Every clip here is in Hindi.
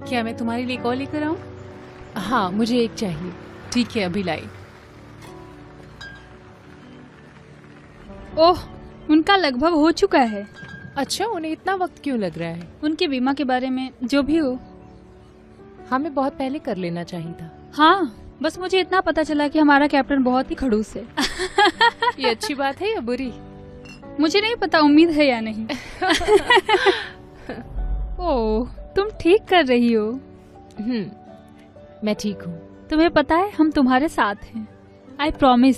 क्या मैं तुम्हारे लिए कॉल लेकर आऊं? हाँ, मुझे एक चाहिए। ठीक है, अभी लाई। ओह, उनका लगभग हो चुका है। अच्छा, उन्हें इतना वक्त क्यों लग रहा है? उनके बीमा के बारे में जो भी हो। हमें बहुत पहले कर लेना चाहिए था। हाँ, बस मुझे इतना पता चला कि हमारा कैप्टन बहुत ही खड़ूस है। ये अच्छी बात है या बुरी? मुझे नहीं पता, उम्मीद है या नहीं। ओह, तुम ठीक कर रही हो। मैं ठीक हूँ। तुम्हें पता है हम तुम्हारे साथ हैं। I promise.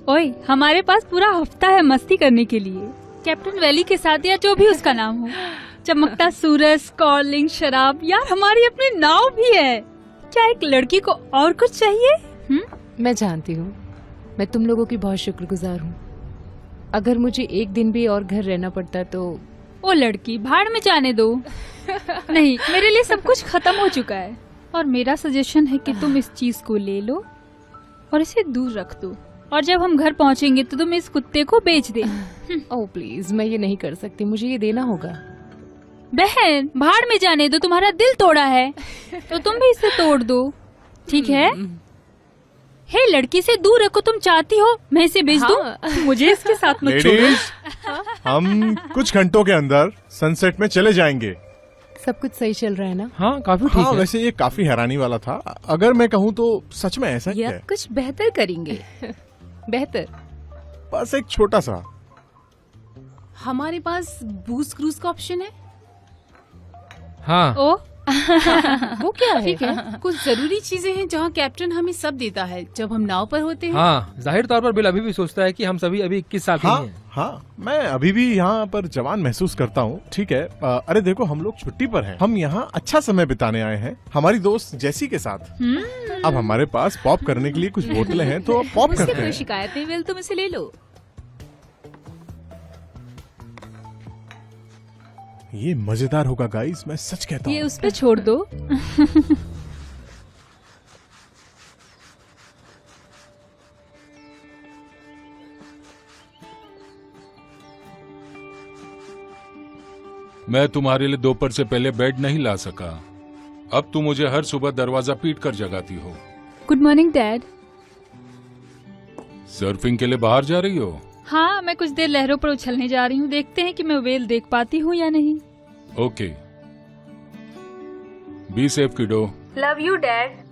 ओए, हमारे पास पूरा हफ्ता है मस्ती करने के लिए। कैप्टन वैली के साथ या जो भी उसका नाम हो। चमकता सूरज, कॉलिंग, शराब, यार हमारी अपनी नाव भी है। क्या एक लड़की को और कुछ चाहिए? मैं जानती हूँ, मैं तुम लोगों की बहुत शुक्रगुजार हूँ। अगर मुझे एक दिन भी और घर रहना पड़ता तो। ओ लड़की, भाड़ में जाने दो। नहीं, मेरे लिए सब कुछ खत्म हो चुका है और मेरा सजेशन है कि तुम इस चीज को ले लो और इसे दूर रख दो, और जब हम घर पहुंचेंगे तो तुम इस कुत्ते को बेच दे। ओह प्लीज, मैं ये नहीं कर सकती, मुझे ये देना होगा। बहन, भाड़ में जाने दो, तुम्हारा दिल तोड़ा है तो तुम भी इसे तोड़ दो, ठीक है? हे लड़की से दूर रखो, तुम चाहती हो मैं इसे बेच दूं? मुझे इसके साथ मत छोड़ो। लेडीज, हम कुछ घंटों के अंदर सनसेट में चले जाएंगे। सब कुछ सही चल रहा है ना? हाँ, काफी ठीक हाँ, है। वैसे ये काफी हैरानी वाला था। अगर मैं कहूँ तो सच में ऐसा ही या है। कुछ बेहतर करेंगे। बेहतर? बस एक छोटा सा। हमारे पास बूस्ट क्रूज का ऑप्शन है। हाँ, ओ, वो क्या है? ठीक है, कुछ जरूरी चीजें हैं जहाँ कैप्टन हमें सब देता है जब हम नाव पर होते हैं। हाँ, जाहिर तौर पर बिल अभी भी सोचता है कि हम सभी अभी 21 साल के हाँ हैं। हाँ, मैं अभी भी यहाँ पर जवान महसूस करता हूँ। ठीक है, अरे देखो, हम लोग छुट्टी पर हैं। हम यहाँ अच्छा समय बिताने आए हैं हमारी दोस्त जेसी के साथ। अब हमारे पास पॉप करने के लिए कुछ बोतलें हैं तो अब पॉप मुझसे करते कोई हैं। शिकायत नहीं, वेल तुम इसे ले लो। ये मजेदार होगा गाइस, मैं सच कहता ये हूँ। उस पे छोड़ दो। मैं तुम्हारे लिए दोपहर से पहले बेड नहीं ला सका। अब तुम मुझे हर सुबह दरवाजा पीट कर जगाती हो। Good morning dad. सर्फिंग के लिए बाहर जा रही हो? हाँ, मैं कुछ देर लहरों पर उछलने जा रही हूँ। देखते हैं कि मैं वेल देख पाती हूँ या नहीं। ओके, बी सेफ किडो। Love you dad.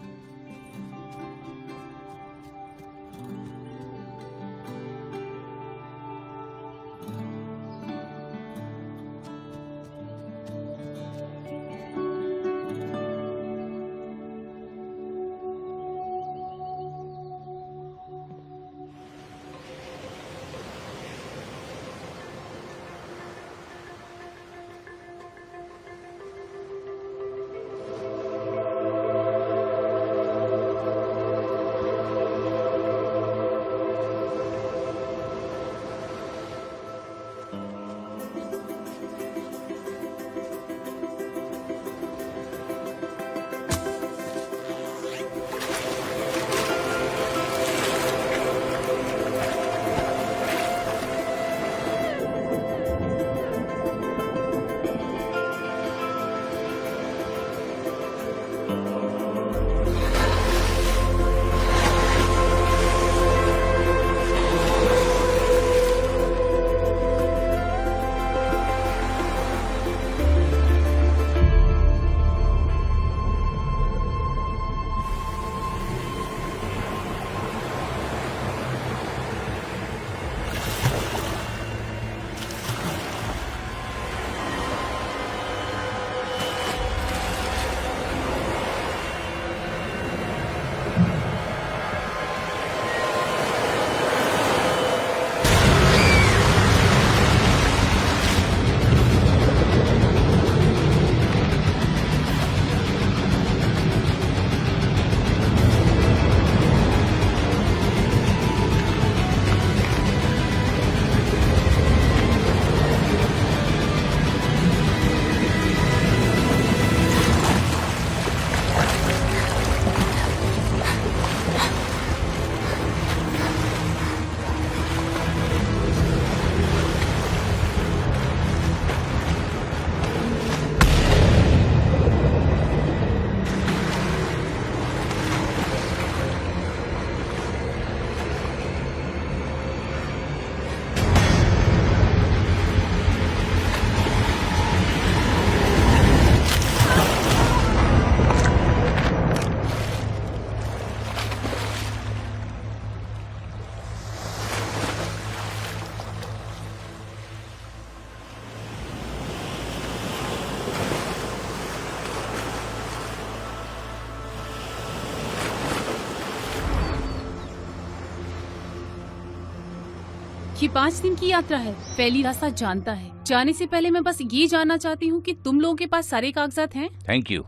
ये 5 दिन की यात्रा है। पहली रास्ता जानता है। जाने से पहले मैं बस ये जानना चाहती हूँ कि तुम लोगों के पास सारे कागजात हैं? Thank you.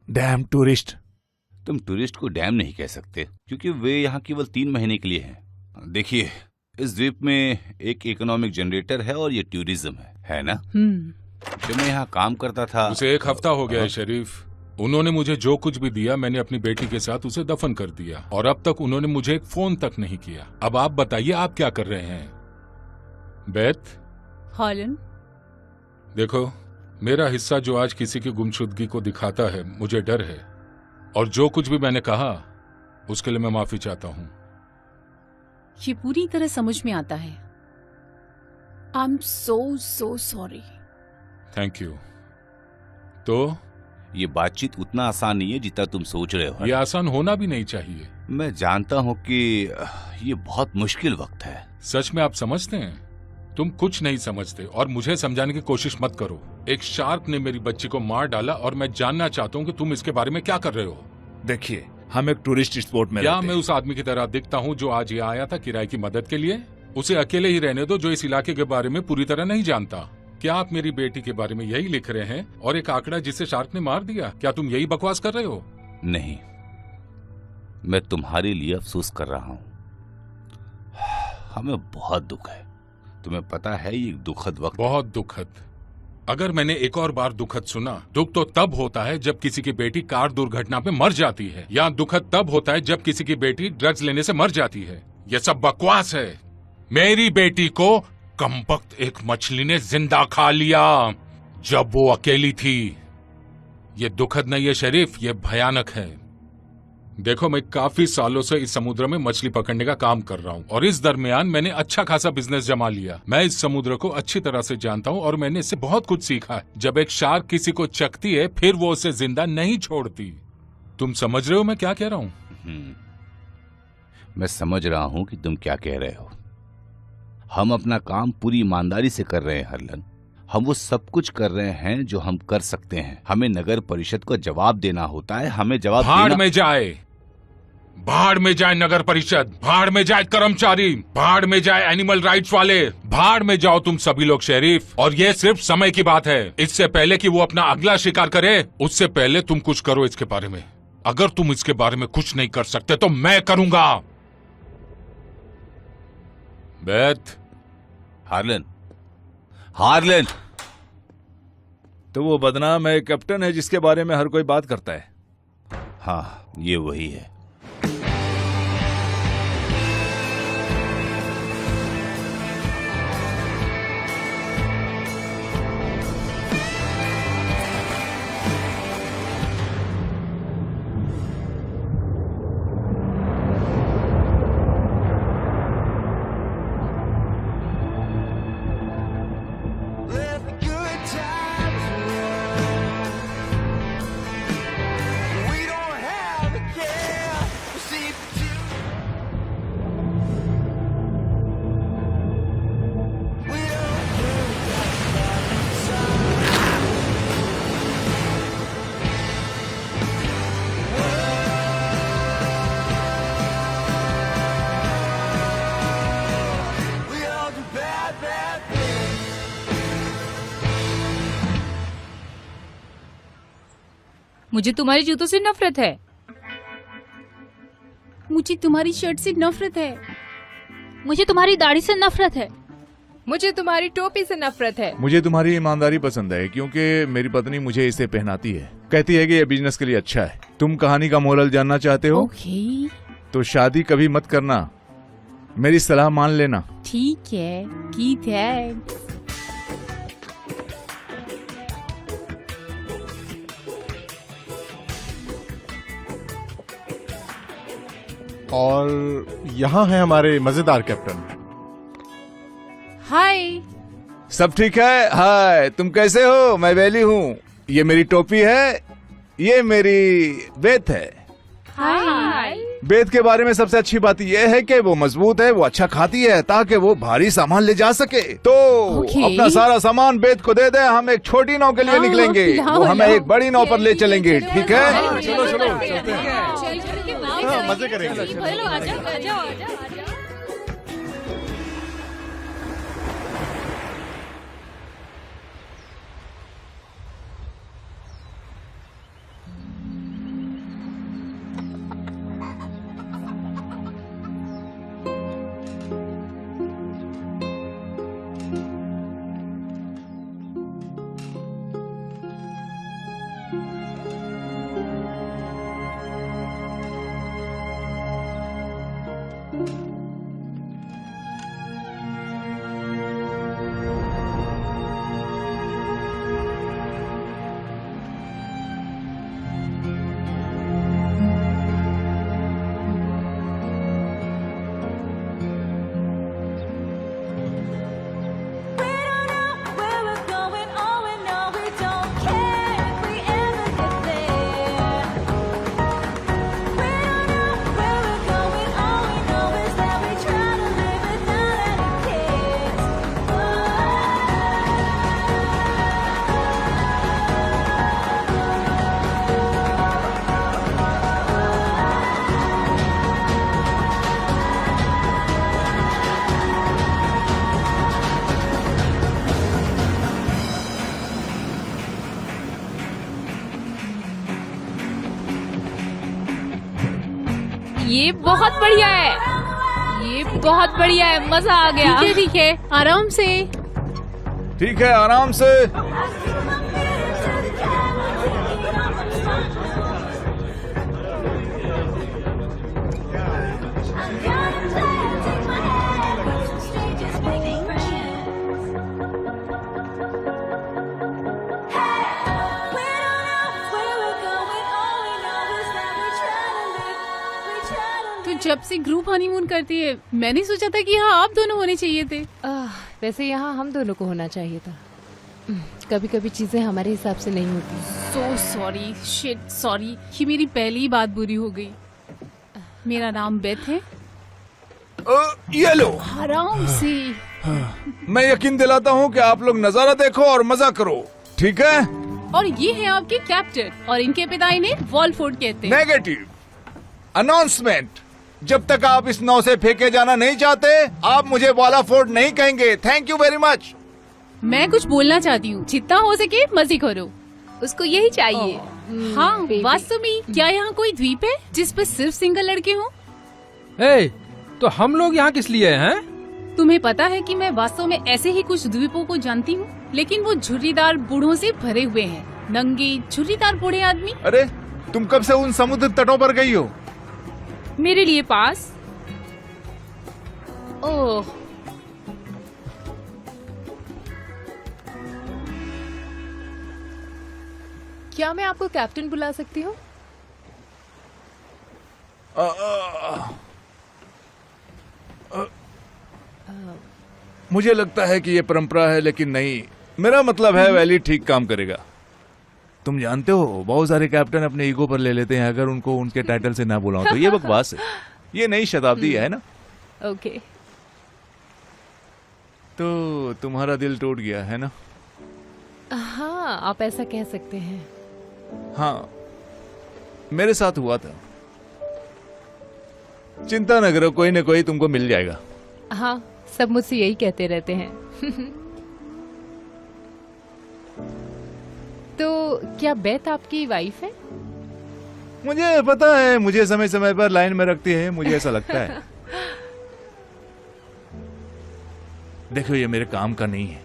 Dam tourist. तुम टूरिस्ट को डैम नहीं कह सकते क्योंकि वे यहाँ केवल 3 महीने के लिए हैं। देखिए, इस द्वीप में एक इकोनॉमिक जनरेटर है और ये टूरिज्म है ना? जब मैं यहाँ काम करता था उसे 1 हफ्ता हो गया है शरीफ। उन्होंने मुझे जो कुछ भी दिया मैंने अपनी बेटी के साथ उसे दफन कर दिया और अब तक उन्होंने मुझे एक फोन तक नहीं किया। अब आप बताइए आप क्या कर रहे हैं? बेथ, हॉलन, देखो, मेरा हिस्सा जो आज किसी की गुमशुदगी को दिखाता है, मुझे डर है और जो कुछ भी मैंने कहा उसके लिए मैं माफी चाहता हूँ। ये पूरी तरह समझ में आता है। I am so sorry. Thank you. तो ये बातचीत उतना आसान नहीं है जितना तुम सोच रहे हो। ये आसान होना भी नहीं चाहिए। मैं जानता हूँ कि ये बहुत मुश्किल वक्त है। सच में आप समझते हैं? तुम कुछ नहीं समझते और मुझे समझाने की कोशिश मत करो। एक शार्क ने मेरी बच्ची को मार डाला और मैं जानना चाहता हूँ कि तुम इसके बारे में क्या कर रहे हो। देखिए, हम एक टूरिस्ट स्पॉट में क्या रहते मैं हैं। उस आदमी की तरह दिखता हूँ जो आज यहाँ आया था किराए की मदद के लिए? उसे अकेले ही रहने दो जो इस इलाके के बारे में पूरी तरह नहीं जानता। क्या आप मेरी बेटी के बारे में यही लिख रहे हैं और एक आंकड़ा जिसे शार्क ने मार दिया? क्या तुम यही बकवास कर रहे हो? नहीं, मैं तुम्हारे लिए अफसोस कर रहा हूँ। हमें बहुत दुख है। तुम्हें पता है ये एक दुखद वक्त। बहुत दुखद। अगर मैंने एक और बार दुखद सुना, दुख तो तब होता है जब किसी की बेटी कार दुर्घटना में मर जाती है, या दुखद तब होता है जब किसी की बेटी ड्रग्स लेने से मर जाती है। यह सब बकवास है। मेरी बेटी को कमबख्त एक मछली ने जिंदा खा लिया जब वो अकेली थी। ये दुखद नहीं है शरीफ, ये भयानक है। देखो, मैं काफी सालों से इस समुद्र में मछली पकड़ने का काम कर रहा हूँ और इस दरमियान मैंने अच्छा खासा बिजनेस जमा लिया। मैं इस समुद्र को अच्छी तरह से जानता हूँ और मैंने इससे बहुत कुछ सीखा है। जब एक शार्क किसी को चखती है फिर वो उसे जिंदा नहीं छोड़ती। तुम समझ रहे हो मैं क्या कह रहा हूँ? मैं समझ रहा हूँ कि तुम क्या कह रहे हो। हम अपना काम पूरी ईमानदारी से कर रहे हैं हरलन। हम वो सब कुछ कर रहे हैं जो हम कर सकते हैं। हमें नगर परिषद को जवाब देना होता है। हमें जवाब भाड़ में जाए, भाड़ में जाए नगर परिषद, भाड़ में जाए कर्मचारी, भाड़ में जाए एनिमल राइट्स वाले, भाड़ में जाओ तुम सभी लोग शरीफ। और ये सिर्फ समय की बात है। इससे पहले कि वो अपना अगला शिकार करे, उससे पहले तुम कुछ करो इसके बारे में। अगर तुम इसके बारे में कुछ नहीं कर सकते तो मैं करूंगा। बेथ, हार्लन, हार्लन, तो वो बदनाम है कैप्टन है जिसके बारे में हर कोई बात करता है। हाँ, ये वही है। मुझे तुम्हारे जूतों से नफरत है। मुझे तुम्हारी शर्ट से नफरत है। मुझे तुम्हारी दाढ़ी से नफरत है। मुझे तुम्हारी टोपी से नफरत है। मुझे तुम्हारी ईमानदारी पसंद है क्योंकि मेरी पत्नी मुझे इसे पहनाती है। कहती है कि ये बिजनेस के लिए अच्छा है। तुम कहानी का मोरल जानना चाहते हो? ओके, तो शादी कभी मत करना। मेरी सलाह मान लेना। ठीक है। की थैंक्स। और यहाँ है हमारे मजेदार कैप्टन। हाय। सब ठीक है? हाय, तुम कैसे हो? मैं वेली हूँ। ये मेरी टोपी है, ये मेरी बेथ है। हाय। बेथ के बारे में सबसे अच्छी बात यह है कि वो मजबूत है, वो अच्छा खाती है ताकि वो भारी सामान ले जा सके। तो ओके। अपना सारा सामान बेथ को दे दे, हम एक छोटी नाव के लिए हाँ, निकलेंगे। लाओ, वो हमें लाओ। एक बड़ी नाव पर ले चलेंगे, ठीक है? हाँ, चलो चलो चलते हैं। हाँ, मजे करेंगे। चलो, आ जाओ, आ जाओ, आ जाओ, आ जाओ। ये बहुत बढ़िया है, ये बहुत बढ़िया है, मजा आ गया। ठीक है, आराम से। ठीक है, आराम से। तो जब से ग्रुप हनीमून करती है, मैंने सोचा था कि यहाँ आप दोनों होने चाहिए थे। वैसे यहाँ हम दोनों को होना चाहिए था। कभी कभी चीजें हमारे हिसाब से नहीं होती। सो सॉरी, शिट सॉरी, ये मेरी पहली बात बुरी हो गई। मेरा नाम बेथ है। ये लो। आराम से। मैं यकीन दिलाता हूँ कि आप लोग नजारा देखो और मजा करो, ठीक है? और ये है आपके कैप्टन, और इनके पिता इन्हें वॉलफोर्ड कहते हैं। Negative announcement. जब तक आप इस नाव से फेंके जाना नहीं चाहते, आप मुझे वॉलाफोर्ड नहीं कहेंगे। Thank you very much. मैं कुछ बोलना चाहती हूँ, जितना हो सके मजे करो। उसको यही चाहिए। हाँ, baby। वास्तव में क्या यहाँ कोई द्वीप है जिस पर सिर्फ सिंगल लड़के हों? ए, तो हम लोग यहाँ किस लिए हैं? तुम्हें पता है कि मैं वास्तव में ऐसे ही कुछ द्वीपों को जानती हूँ, लेकिन वो झुर्रीदार बूढ़ों से भरे हुए हैं। नंगे झुर्रीदार बूढ़े आदमी। अरे, तुम कब से उन समुद्र तटों पर गई हो? मेरे लिए पास। ओह, क्या मैं आपको कैप्टन बुला सकती हूँ? मुझे लगता है कि ये परंपरा है, लेकिन नहीं। मेरा मतलब है वैली ठीक काम करेगा। तुम जानते हो, बहुत सारे कैप्टन अपने ईगो पर ले लेते हैं अगर उनको उनके टाइटल से ना बुलाओ तो। ये बकवास है। ये नई शताब्दी है ना? ओके। तो तुम्हारा दिल टूट गया है ना? हाँ, आप ऐसा कह सकते हैं। हाँ, मेरे साथ हुआ था। चिंता न करो, कोई न कोई तुमको मिल जाएगा। हाँ, सब मुझसे यही कहते रहते हैं। तो क्या बेथ आपकी वाइफ है? मुझे पता है, मुझे समय समय पर लाइन में रखती है, मुझे ऐसा लगता है। देखो, ये मेरे काम का नहीं है,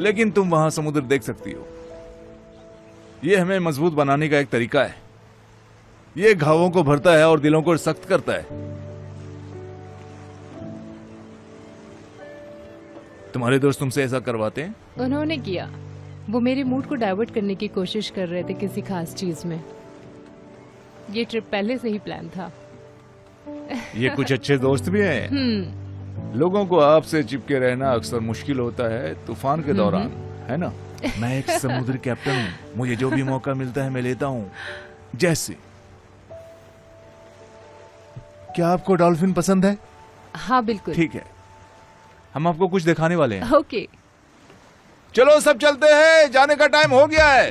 लेकिन तुम वहां समुद्र देख सकती हो। ये हमें मजबूत बनाने का एक तरीका है। ये घावों को भरता है और दिलों को सख्त करता है। तुम्हारे दोस्त तुमसे ऐसा करवाते हैं? उन्होंने किया। वो मेरे मूड को डाइवर्ट करने की कोशिश कर रहे थे किसी खास चीज में। ये ट्रिप पहले से ही प्लान था। ये कुछ अच्छे दोस्त भी हैं। लोगों को आपसे चिपके रहना अक्सर मुश्किल होता है, तूफान के दौरान, है ना? मैं एक समुद्री कैप्टन हूँ, मुझे जो भी मौका मिलता है मैं लेता हूँ। जैसे, क्या आपको डॉल्फिन पसंद है? हाँ, बिल्कुल। ठीक है, हम आपको कुछ दिखाने वाले हैं। ओके। चलो सब चलते हैं, जाने का टाइम हो गया है।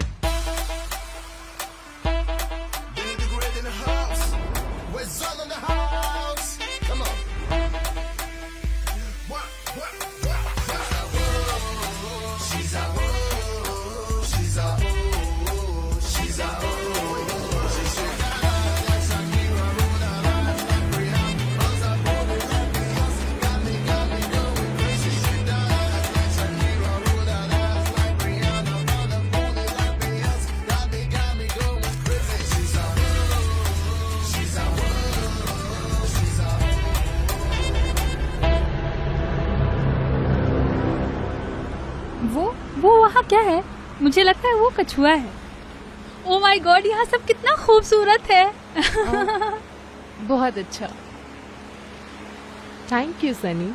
वो वहाँ क्या है? मुझे लगता है वो कछुआ है। ओ माय गॉड, यहाँ सब कितना खूबसूरत है। बहुत अच्छा। Thank you Sunny.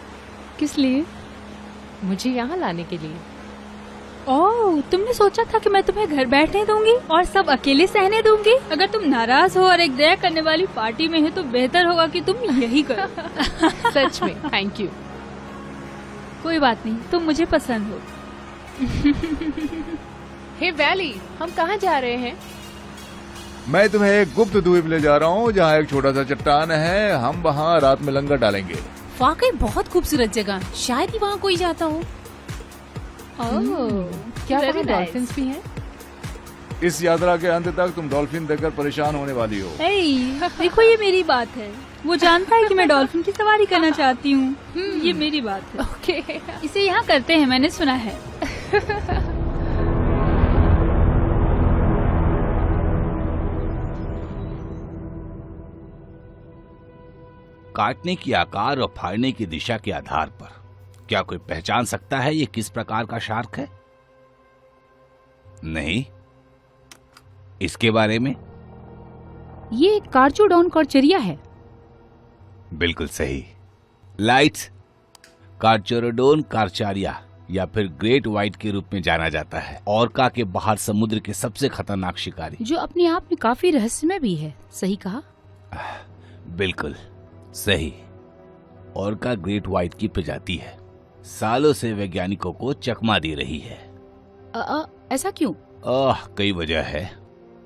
किस लिए? मुझे यहाँ लाने के लिए। ओह, तुमने सोचा था कि मैं तुम्हें घर बैठने दूंगी और सब अकेले सहने दूंगी? अगर तुम नाराज हो और एक दया करने वाली पार्टी में हो तो बेहतर होगा कि तुम यही करो। सच में थैंक यू। कोई बात नहीं, तुम मुझे पसंद हो। हे वैली, हम कहाँ जा रहे हैं? मैं तुम्हें एक गुप्त द्वीप ले जा रहा हूँ जहाँ एक छोटा सा चट्टान है। हम वहाँ रात में लंगर डालेंगे। वाकई बहुत खूबसूरत जगह, शायद ही वहाँ कोई जाता हो। ओह, क्या very वहाँ nice. डॉल्फिन्स भी हैं? इस यात्रा के अंत तक तुम डॉल्फिन देखकर परेशान होने वाली हो। देखो ये मेरी बात है, वो जानता है कि मैं डॉल्फिन की सवारी करना चाहती हूँ। ये मेरी बात है। ओके। इसे यहाँ करते हैं, मैंने सुना है। काटने की आकार और फाड़ने की दिशा के आधार पर क्या कोई पहचान सकता है ये किस प्रकार का शार्क है? नहीं। इसके बारे में? ये कार्चोडॉन कॉर्चेरिया है। बिल्कुल सही। लाइट्स, कार्चोरोडोन कार्चारिया या फिर ग्रेट व्हाइट के रूप में जाना जाता है। ऑर्का के बाहर समुद्र के सबसे खतरनाक शिकारी, जो अपने आप में काफी रहस्यमय भी है। सही कहा। बिल्कुल सही। ऑर्का ग्रेट व्हाइट की प्रजाति है, सालों से वैज्ञानिकों को चकमा दे रही है। ऐसा क्यों? कई वजह है।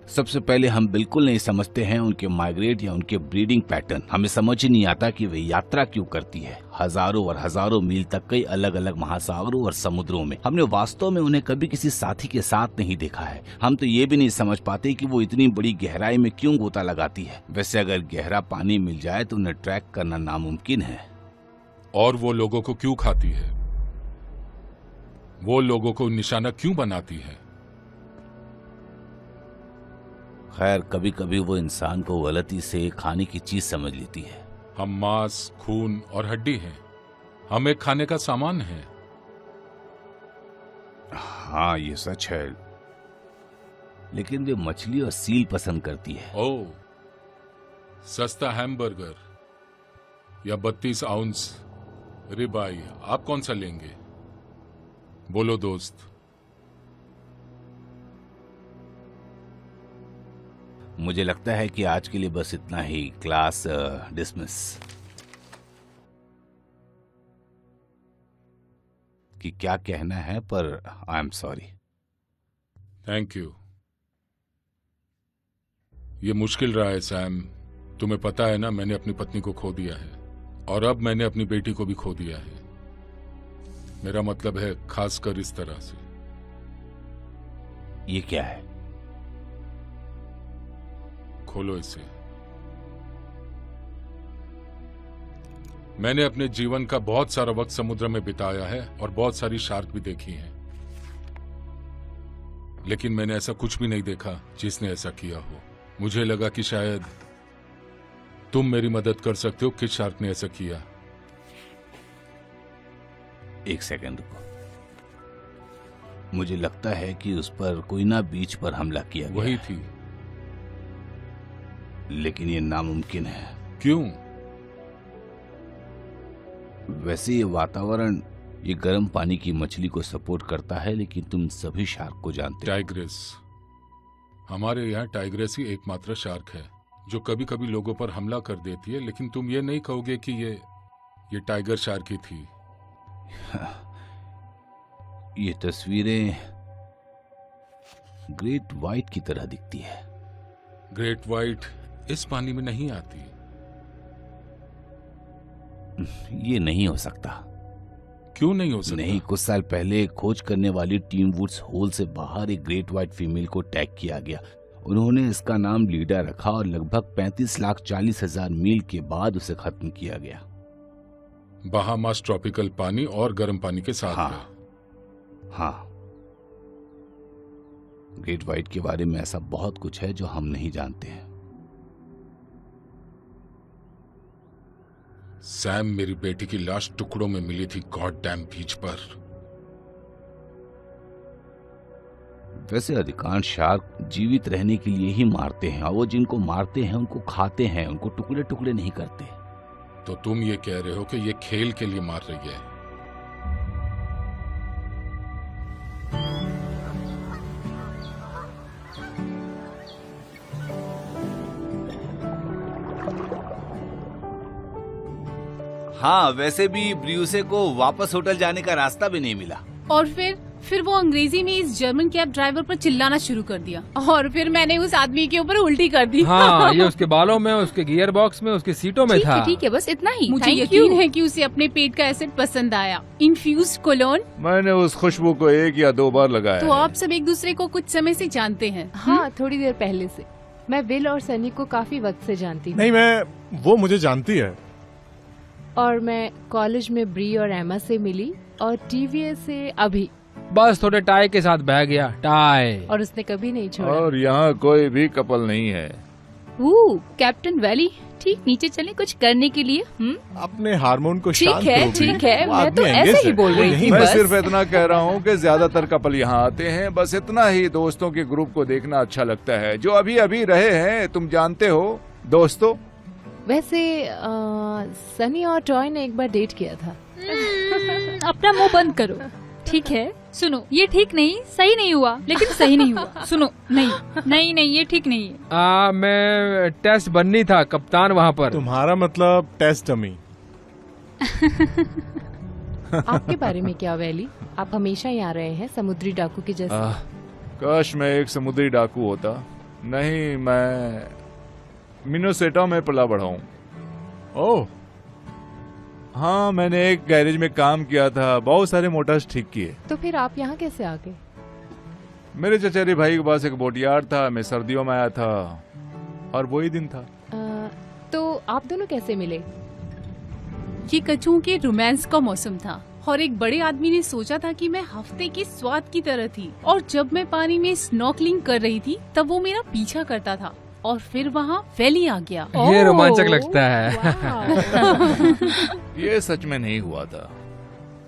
सबसे पहले हम बिल्कुल नहीं समझते हैं उनके माइग्रेट या उनके ब्रीडिंग पैटर्न। हमें समझ ही नहीं आता कि वे यात्रा क्यों करती है, हजारों और हजारों मील तक कई अलग अलग महासागरों और समुद्रों में। हमने वास्तव में उन्हें कभी किसी साथी के साथ नहीं देखा है। हम तो ये भी नहीं समझ पाते कि वो इतनी बड़ी गहराई में क्यों गोता लगाती है। वैसे अगर गहरा पानी मिल जाए तो उन्हें ट्रैक करना नामुमकिन है। और वो लोगों को क्यों खाती है? वो लोगों को निशाना क्यों बनाती है? खैर, कभी कभी वो इंसान को गलती से खाने की चीज समझ लेती है। हम मांस, खून और हड्डी हैं। हम एक खाने का सामान है। हाँ, ये सच है। लेकिन वे मछली और सील पसंद करती है। ओह, सस्ता हैमबर्गर या 32 आउंस रिबाई, आप कौन सा लेंगे? बोलो दोस्त। मुझे लगता है कि आज के लिए बस इतना ही। Class dismiss. कि क्या कहना है, पर I am sorry. Thank you. ये मुश्किल रहा है सैम। तुम्हें पता है ना, मैंने अपनी पत्नी को खो दिया है और अब मैंने अपनी बेटी को भी खो दिया है। मेरा मतलब है खासकर इस तरह से। ये क्या है? खोलो इसे। मैंने अपने जीवन का बहुत सारा वक्त समुद्र में बिताया है और बहुत सारी शार्क भी देखी हैं, लेकिन मैंने ऐसा कुछ भी नहीं देखा जिसने ऐसा किया हो। मुझे लगा कि शायद तुम मेरी मदद कर सकते हो। किस शार्क ने ऐसा किया? एक सेकंड रुको। मुझे लगता है कि उस पर कोई ना बीच पर हमला किया गया। वही थी। लेकिन ये नामुमकिन है। क्यों? वैसे ये वातावरण, ये गर्म पानी की मछली को सपोर्ट करता है, लेकिन तुम सभी शार्क को जानते हो। टाइग्रेस। हमारे यहाँ टाइग्रेस ही एकमात्र शार्क है जो कभी कभी लोगों पर हमला कर देती है, लेकिन तुम ये नहीं कहोगे कि ये टाइगर शार्क ही थी। ये तस्वीरें ग्रेट व्हाइट की तरह दिखती है। ग्रेट व्हाइट इस पानी में नहीं आती। ये नहीं हो सकता। क्यों नहीं हो सकता? नहीं, कुछ साल पहले खोज करने वाली टीम वुड्स होल से बाहर एक ग्रेट व्हाइट फीमेल को टैग किया गया। उन्होंने इसका नाम लीडा रखा और लगभग 35,40,000 मील के बाद उसे खत्म किया गया। बहामास ट्रॉपिकल पानी और गर्म पानी के साथ। हाँ। ग्रेट व्हाइट के बारे में ऐसा बहुत कुछ है जो हम नहीं जानते हैं। सैम, मेरी बेटी की लाश टुकड़ों में मिली थी गॉड डैम बीच पर। वैसे अधिकांश शार्क जीवित रहने के लिए ही मारते हैं, और वो जिनको मारते हैं उनको खाते हैं, उनको टुकड़े टुकड़े नहीं करते। तो तुम ये कह रहे हो कि ये खेल के लिए मार रही है? हाँ, वैसे भी ब्रूसे को वापस होटल जाने का रास्ता भी नहीं मिला। और फिर फिर वो अंग्रेजी में इस जर्मन कैब ड्राइवर पर चिल्लाना शुरू कर दिया और फिर मैंने उस आदमी के ऊपर उल्टी कर दी। हाँ, ये उसके बालों में, उसके गियर बॉक्स में, उसकी सीटों में था। ठीक है, बस इतना ही। मुझे Thank यकीन you। है कि उसे अपने पेट का एसिड पसंद आया, इन्फ्यूज्ड कोलोन। मैंने उस खुशबू को 1 या 2 बार लगाया तो है। आप सब एक दूसरे को कुछ समय से जानते हैं। हाँ, थोड़ी देर पहले से। मैं विल और सनी को काफी वक्त से जानती हूँ नहीं, वो मुझे जानती है। और मैं कॉलेज में ब्री और एमा से मिली और टीवीएस से अभी, बस थोड़े टाई के साथ बह गया, टाई। और उसने कभी नहीं छोड़ा। और यहाँ कोई भी कपल नहीं है। कैप्टन वैली, ठीक नीचे चलें कुछ करने के लिए। अपने हार्मोन को ठीक शांत है, करो भी। ठीक है, वो मैं तो आदमी ऐसे engaged ही है। बोल वो रही यहीं थी। मैं बस। सिर्फ इतना कह रहा हूँ कि ज्यादातर कपल यहाँ आते हैं, बस इतना ही। दोस्तों के ग्रुप को देखना अच्छा लगता है, जो अभी अभी रहे हैं, तुम जानते हो दोस्तों। वैसे सनी और टॉय ने एक बार डेट किया था। अपना मुंह बंद करो, ठीक है? सुनो, ये ठीक नहीं, सही नहीं हुआ, लेकिन सही नहीं हुआ। सुनो, नहीं, ये ठीक नहीं है। मैं टेस्ट बननी था कप्तान वहाँ पर। तुम्हारा मतलब टेस्ट डमी। आपके बारे में क्या वैली? आप हमेशा यहाँ रहे हैं समुद्री डाकू के जैसे। काश मैं एक समुद्री डाकू होता। नहीं, मैं मिनेसोटा में पला बढ़ा हूँ। ओह, हाँ, मैंने एक गैरेज में काम किया था, बहुत सारे मोटर्स ठीक किए। तो फिर आप यहाँ कैसे आ गए? मेरे चचेरे भाई के पास एक बोटयार्ड था, मैं सर्दियों में आया था और वही दिन था। तो आप दोनों कैसे मिले? ये कछुओं के रोमांस का मौसम था और एक बड़े आदमी ने सोचा था कि मैं हफ्ते के स्वाद की तरह थी, और जब मैं पानी में स्नॉर्कलिंग कर रही थी तब वो मेरा पीछा करता था और फिर वहाँ वैली आ गया। ये रोमांचक लगता है। ये सच में नहीं हुआ था।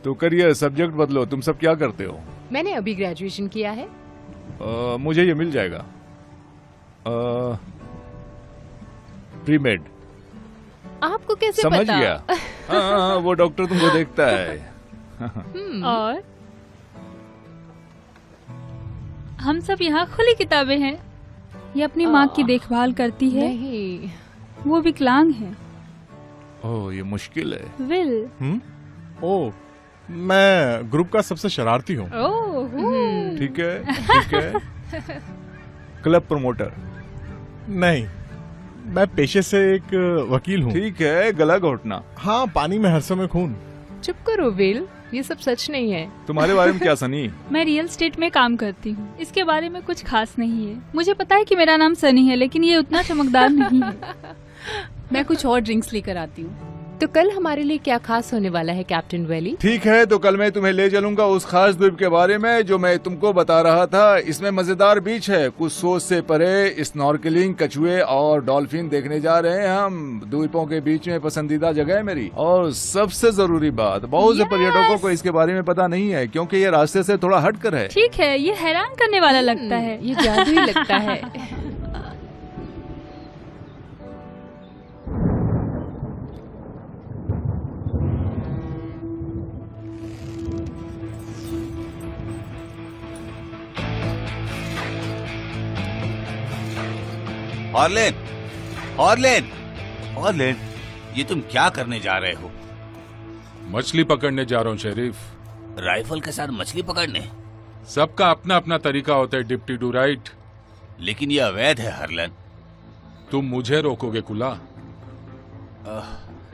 तो करियर सब्जेक्ट बदलो, तुम सब क्या करते हो? मैंने अभी ग्रेजुएशन किया है। मुझे ये मिल जाएगा। प्रीमेड। आपको कैसे समझ पता? गया। हाँ, वो डॉक्टर तुमको देखता है। और हम सब यहाँ खुली किताबें हैं। ये अपनी माँ की देखभाल करती है, नहीं, वो विकलांग है। ओह, ये मुश्किल है। विल, ओह, मैं ग्रुप का सबसे शरारती हूँ। ठीक है, ठीक है। Club promoter. नहीं, मैं पेशे से एक वकील हूँ। ठीक है, गला घोटना। हाँ, पानी में हर समय खून। चुप करो विल, ये सब सच नहीं है। तुम्हारे बारे में क्या सनी? मैं रियल स्टेट में काम करती हूँ। इसके बारे में कुछ खास नहीं है। मुझे पता है कि मेरा नाम सनी है, लेकिन ये उतना चमकदार नहीं है। मैं कुछ और ड्रिंक्स लेकर आती हूँ। तो कल हमारे लिए क्या खास होने वाला है कैप्टन वैली? ठीक है, तो कल मैं तुम्हें ले चलूंगा उस खास द्वीप के बारे में जो मैं तुमको बता रहा था। इसमें मजेदार बीच है, कुछ सोच से परे, स्नॉर्कलिंग, कछुए और डॉल्फिन देखने जा रहे हैं हम। द्वीपों के बीच में पसंदीदा जगह है मेरी। और सबसे जरूरी बात, बहुत से पर्यटकों को इसके बारे में पता नहीं है, क्योंकि ये रास्ते से थोड़ा हटकर है। ठीक है, ये हैरान करने वाला लगता है। ये जादुई लगता है। हॉर्लेन, हॉर्लेन, हॉर्लेन, ये तुम क्या करने जा रहे हो? मछली पकड़ने जा रहा हूँ शेरिफ। राइफल के साथ मछली पकड़ने? सबका अपना अपना तरीका होता है डिप्टी डू राइट। लेकिन ये अवैध है हरलन। तुम मुझे रोकोगे कुला?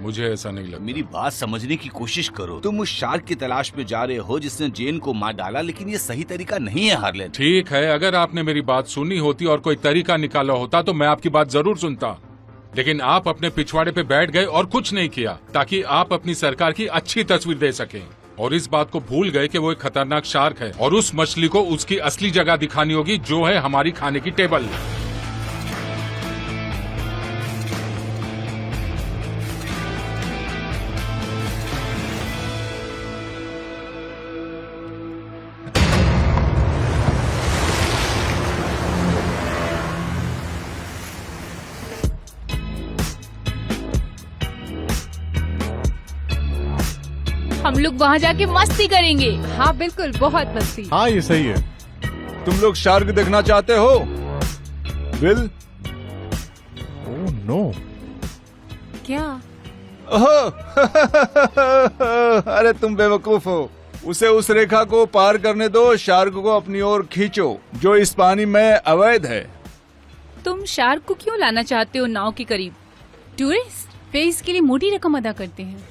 मुझे ऐसा नहीं लगता। मेरी बात समझने की कोशिश करो। तुम उस शार्क की तलाश में जा रहे हो जिसने जेन को मार डाला, लेकिन ये सही तरीका नहीं है हार्लेन। ठीक है, अगर आपने मेरी बात सुनी होती और कोई तरीका निकाला होता तो मैं आपकी बात जरूर सुनता, लेकिन आप अपने पिछवाड़े पे बैठ गए और कुछ नहीं किया ताकि आप अपनी सरकार की अच्छी तस्वीर दे सकें, और इस बात को भूल गए कि वो एक खतरनाक शार्क है और उस मछली को उसकी असली जगह दिखानी होगी, जो है हमारी खाने की टेबल। हम लोग वहाँ जाके मस्ती करेंगे। हाँ बिल्कुल, बहुत मस्ती। हाँ, ये सही है। तुम लोग शार्क देखना चाहते हो? विल? Oh no. क्या? ओह, अरे तुम बेवकूफ हो। उसे उस रेखा को पार करने दो, शार्क को अपनी ओर खींचो जो इस पानी में अवैध है। तुम शार्क को क्यों लाना चाहते हो नाव के करीब? टूरिस्ट वे इसके लिए मोटी रकम अदा करते हैं।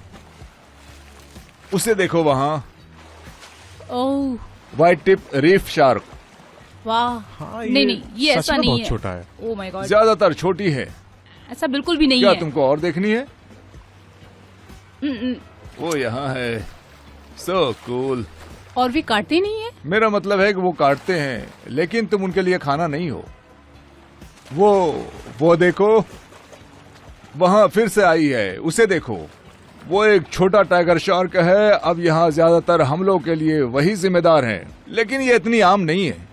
उसे देखो वहाँ, ओह व्हाइट टिप रीफ शार्क। वाह, हाँ, नहीं, नहीं, ये सच ऐसा में नहीं बहुत है। छोटा है। ओह माय गॉड, ज्यादातर छोटी है। ऐसा बिल्कुल भी नहीं क्या है। तुमको और देखनी है? हम्म, वो यहाँ है। So cool. और वे काटते नहीं है? मेरा मतलब है कि वो काटते हैं, लेकिन तुम उनके लिए खाना नहीं हो। वो देखो, वहाँ फिर से आई है, उसे देखो। वो एक छोटा टाइगर शार्क है। अब यहाँ ज्यादातर हमलों के लिए वही जिम्मेदार हैं, लेकिन ये इतनी आम नहीं है।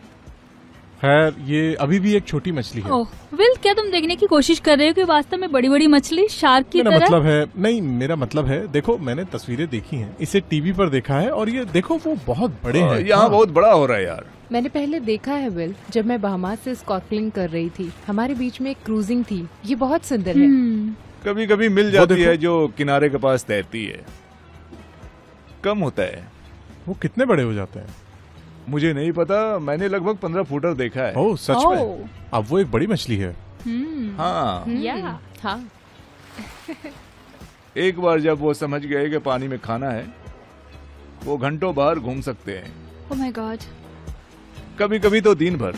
खैर, ये अभी भी एक छोटी मछली है। ओह विल, क्या तुम देखने की कोशिश कर रहे हो कि वास्तव में बड़ी बड़ी मछली शार्क की मेरा तरह? मतलब है, नहीं, मेरा मतलब है, देखो मैंने तस्वीरें देखी हैं, इसे टीवी पर देखा है, और ये देखो वो बहुत बड़े हैं। यहाँ हाँ। बहुत बड़ा हो रहा है यार। मैंने पहले देखा है विल, जब मैं बहामास से स्नॉर्कलिंग कर रही थी। हमारे बीच में एक क्रूजिंग थी, ये बहुत सुंदर है। कभी कभी मिल जाती देखो। है जो किनारे के पास तैरती है। कम होता है। वो कितने बड़े हो जाते हैं? मुझे नहीं पता, मैंने लगभग 15 फुटर देखा है। ओह सच में? ओह। अब वो एक बड़ी मछली है। हाँ, या हाँ, एक बार जब वो समझ गए कि पानी में खाना है, वो घंटों बाहर घूम सकते हैं, ओह माय गॉड। कभी कभी तो दिन भर।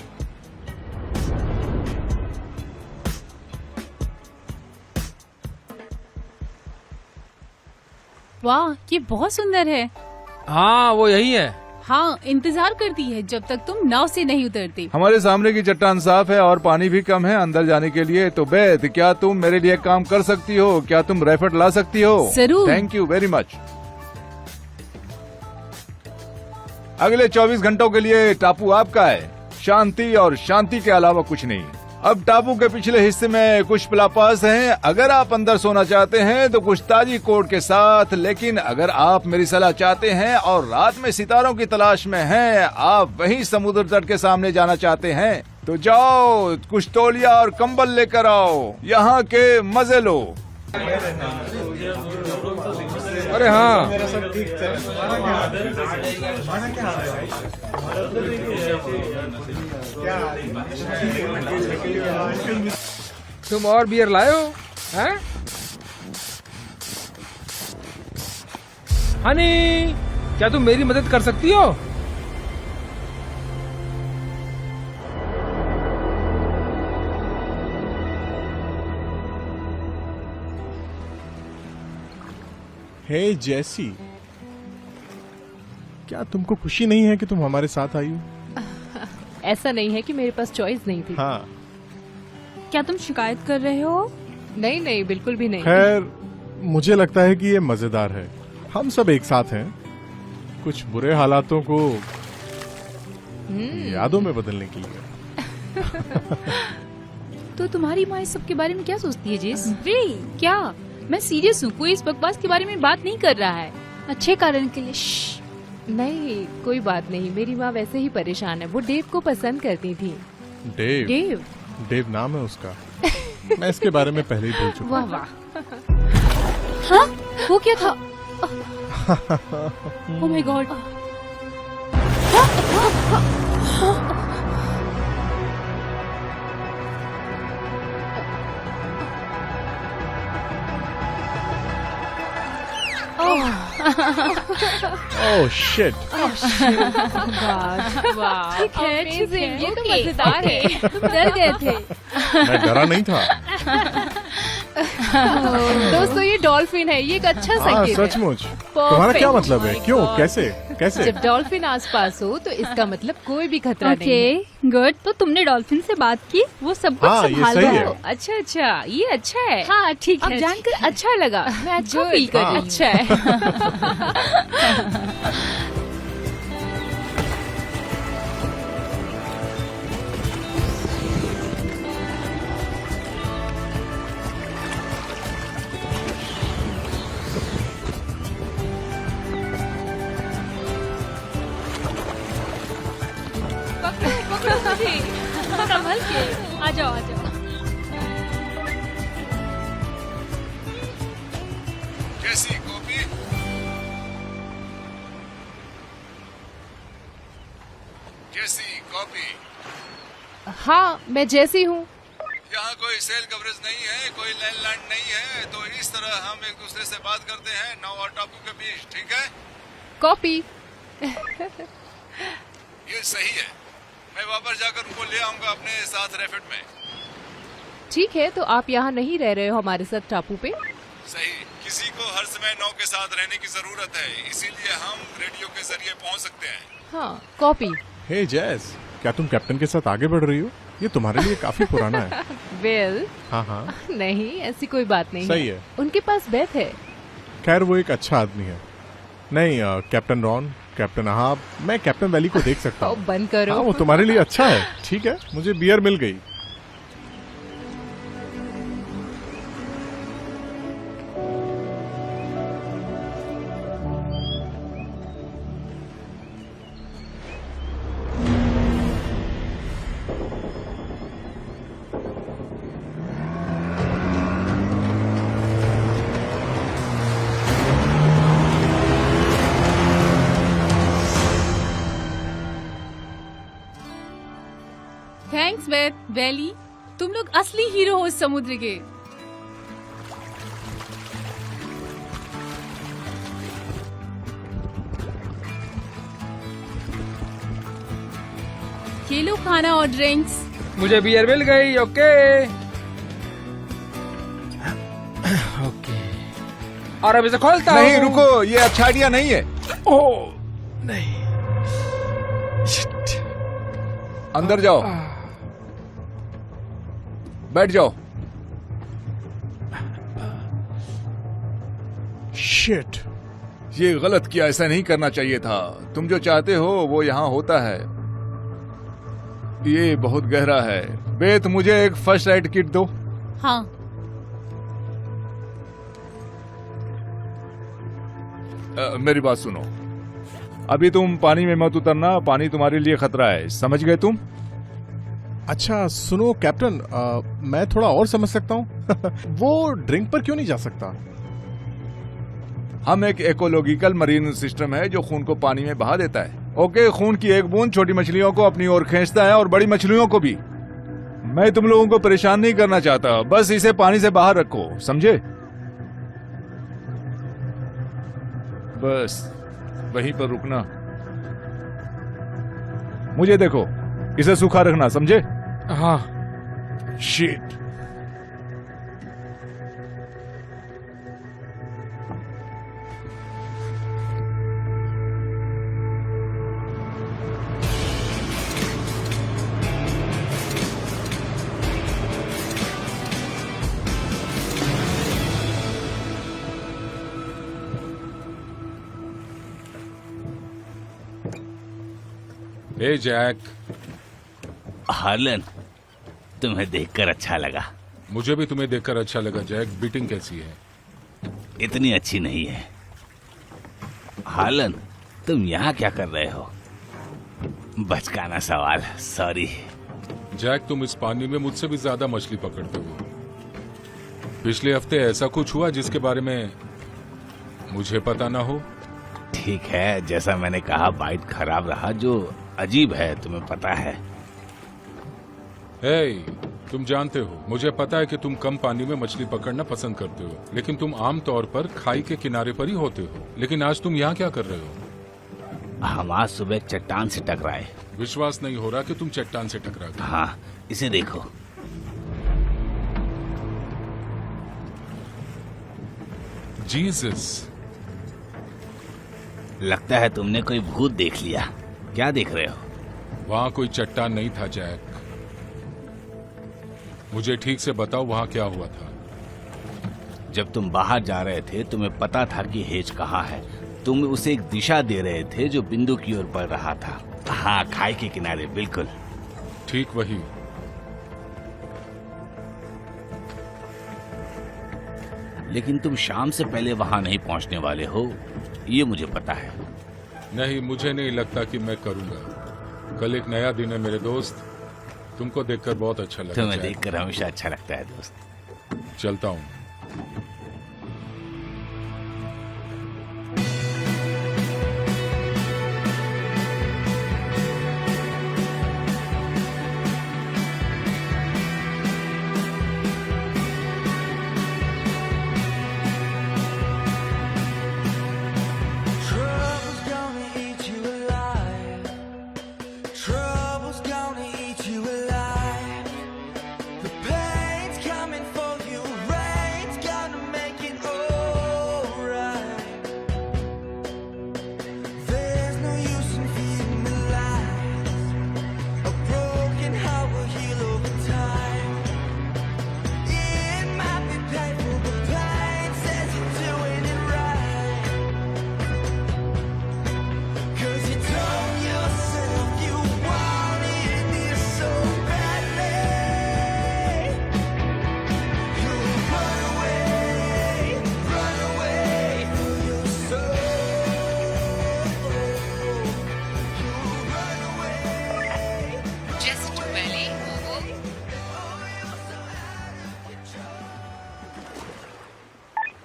वाह, ये बहुत सुंदर है। हाँ वो यही है। हाँ, इंतजार करती है जब तक तुम नाव से नहीं उतरते। हमारे सामने की चट्टान साफ है और पानी भी कम है अंदर जाने के लिए। तो बेथ, क्या तुम मेरे लिए काम कर सकती हो? क्या तुम रैफट ला सकती हो? जरूर। Thank you very much. अगले 24 घंटों के लिए टापू आपका है। शांति और शांति के अलावा कुछ नहीं। अब टापू के पिछले हिस्से में कुछ प्लापास हैं। अगर आप अंदर सोना चाहते हैं तो कुछ ताजी कोट के साथ, लेकिन अगर आप मेरी सलाह चाहते हैं और रात में सितारों की तलाश में हैं, आप वहीं समुद्र तट के सामने जाना चाहते हैं, तो जाओ, कुछ तौलिया और कंबल लेकर आओ, यहाँ के मजे लो। अरे हाँ, तुम और बियर लाए हो? हैं? हनी, क्या तुम मेरी मदद कर सकती हो? हे जैसी, क्या तुमको खुशी नहीं है कि तुम हमारे साथ आई हो? ऐसा नहीं है कि मेरे पास चॉइस नहीं थी। हाँ, क्या तुम शिकायत कर रहे हो? नहीं नहीं, बिल्कुल भी नहीं। खैर, मुझे लगता है कि ये मजेदार है। हम सब एक साथ हैं, कुछ बुरे हालातों को यादों में बदलने के लिए। तो तुम्हारी माँ इस सब के बारे में क्या सोचती है जेस? क्या? मैं सीरियस हूँ, कोई इस बकवास के बारे में बात नहीं कर रहा है। अच्छे कारण के लिए। श्श्श। नहीं, कोई बात नहीं। मेरी माँ वैसे ही परेशान है। वो डेव को पसंद करती थी। डेव? डेव? डेव नाम है उसका। मैं इसके बारे में पहले ही बोल चुका वाह हूँ। वाह। हाँ? वो क्या था? Oh my God. Oh shit. वाह, ठीक है, ठीक है। ये तो ओके, मजेदार है। ओके। डर गए थे। मैं डरा नहीं था। दोस्तों, ये डॉल्फिन है। ये एक अच्छा हाँ, संकेत है। सचमुच। तुम्हारा क्या मतलब है? क्यों? कैसे? कैसे? जब डॉल्फिन आसपास हो तो इसका मतलब कोई भी खतरा नहीं है। Okay, good. तो तुमने डॉल्फिन से बात की? वो सब कुछ हाँ, ये संभाल सही रहा है। है। अच्छा अच्छा, ये अच्छा है। हाँ, ठीक अब है। जानकर अच्छा लगा। मैं अच्छा Good. फील कर रही हूँ। अच्छा है। संभल के आ जाओ, आ जाओ। कैसी कॉपी? जेसी कॉपी। हाँ, मैं जैसी हूँ। यहाँ कोई सेल कवरेज नहीं है, कोई लैंडलाइन नहीं है, तो इस तरह हम एक दूसरे से बात करते हैं नाव और टापू के बीच, ठीक है? कॉपी। ये सही है। मैं वापस जाकर उनको ले आऊंगा अपने साथ रैफिड में। ठीक है, तो आप यहाँ नहीं रह रहे हो हमारे साथ टापू पे? सही। किसी को हर समय नाव के साथ रहने की जरूरत है, इसीलिए हम रेडियो के जरिए पहुंच सकते हैं। हाँ, कॉपी। हे जैस, क्या तुम कैप्टन के साथ आगे बढ़ रही हो? ये तुम्हारे लिए काफी पुराना है। वेल, हाँ हाँ, नहीं, ऐसी कोई बात नहीं सही है। उनके पास बेथ है। खैर वो एक अच्छा आदमी है। नहीं, कैप्टन रॉन, कैप्टन अहाब, मैं कैप्टन वैली को देख सकता ओ, हूँ। बंद करो। हाँ, वो तुम्हारे लिए अच्छा है। ठीक है, मुझे बियर मिल गई। थैंक्स वैली, तुम लोग असली हीरो हो इस समुद्र के। ये लो खाना और ड्रिंक्स। मुझे बियर मिल गई। ओके ओके, और अब इसे खोलता हूँ। नहीं, रुको, ये अच्छा आइडिया नहीं है। ओह नहीं, अंदर जाओ, बैठ जाओ। शिट, ये गलत किया, ऐसा नहीं करना चाहिए था। तुम जो चाहते हो वो यहाँ होता है। ये बहुत गहरा है। बेत, मुझे एक फर्स्ट एड किट दो। हाँ, मेरी बात सुनो, अभी तुम पानी में मत उतरना, पानी तुम्हारे लिए खतरा है, समझ गए तुम? अच्छा सुनो कैप्टन, मैं थोड़ा और समझ सकता हूँ। वो ड्रिंक पर क्यों नहीं जा सकता? हम एक इकोलॉजिकल मरीन सिस्टम है जो खून को पानी में बहा देता है। ओके, खून की एक बूंद छोटी मछलियों को अपनी ओर खींचता है और बड़ी मछलियों को भी। मैं तुम लोगों को परेशान नहीं करना चाहता, बस इसे पानी से बाहर रखो, समझे? बस वहीं पर रुकना। मुझे देखो, इसे सूखा रखना, समझे? हाँ। शिट। ए जैक, हार्लन, तुम्हें देखकर अच्छा लगा। मुझे भी तुम्हें देखकर अच्छा लगा। जैक, बीटिंग कैसी है? इतनी अच्छी नहीं है। हार्लन, तुम यहाँ क्या कर रहे हो? बचकाना सवाल, सॉरी। जैक, तुम इस पानी में मुझसे भी ज्यादा मछली पकड़ते हो। पिछले हफ्ते ऐसा कुछ हुआ जिसके बारे में मुझे पता ना हो? ठीक है, जैसा मैंने कहा, बाइट खराब रहा, जो अजीब है तुम्हें पता है। हे, तुम जानते हो, मुझे पता है कि तुम कम पानी में मछली पकड़ना पसंद करते हो, लेकिन तुम आमतौर पर खाई के किनारे पर ही होते हो। लेकिन आज तुम यहाँ क्या कर रहे हो? हम आज सुबह एक चट्टान से टकराए। विश्वास नहीं हो रहा कि तुम चट्टान से टकरा गए। हाँ, इसे देखो। जीसस, लगता है तुमने कोई भूत देख लिया। क्या देख रहे हो? वहाँ कोई चट्टान नहीं था जैक। मुझे ठीक से बताओ, वहाँ क्या हुआ था? जब तुम बाहर जा रहे थे तुम्हें पता था कि हेज कहाँ है। तुम उसे एक दिशा दे रहे थे जो बिंदु की ओर बढ़ रहा था। हाँ, खाई के किनारे, बिल्कुल ठीक वही। लेकिन तुम शाम से पहले वहां नहीं पहुंचने वाले हो, ये मुझे पता है। नहीं, मुझे नहीं लगता कि मैं करूंगा। कल एक नया दिन है मेरे दोस्त। तुमको देखकर बहुत अच्छा लगा। तुम्हें जैक। देखकर हमेशा अच्छा लगता है दोस्त। चलता हूँ।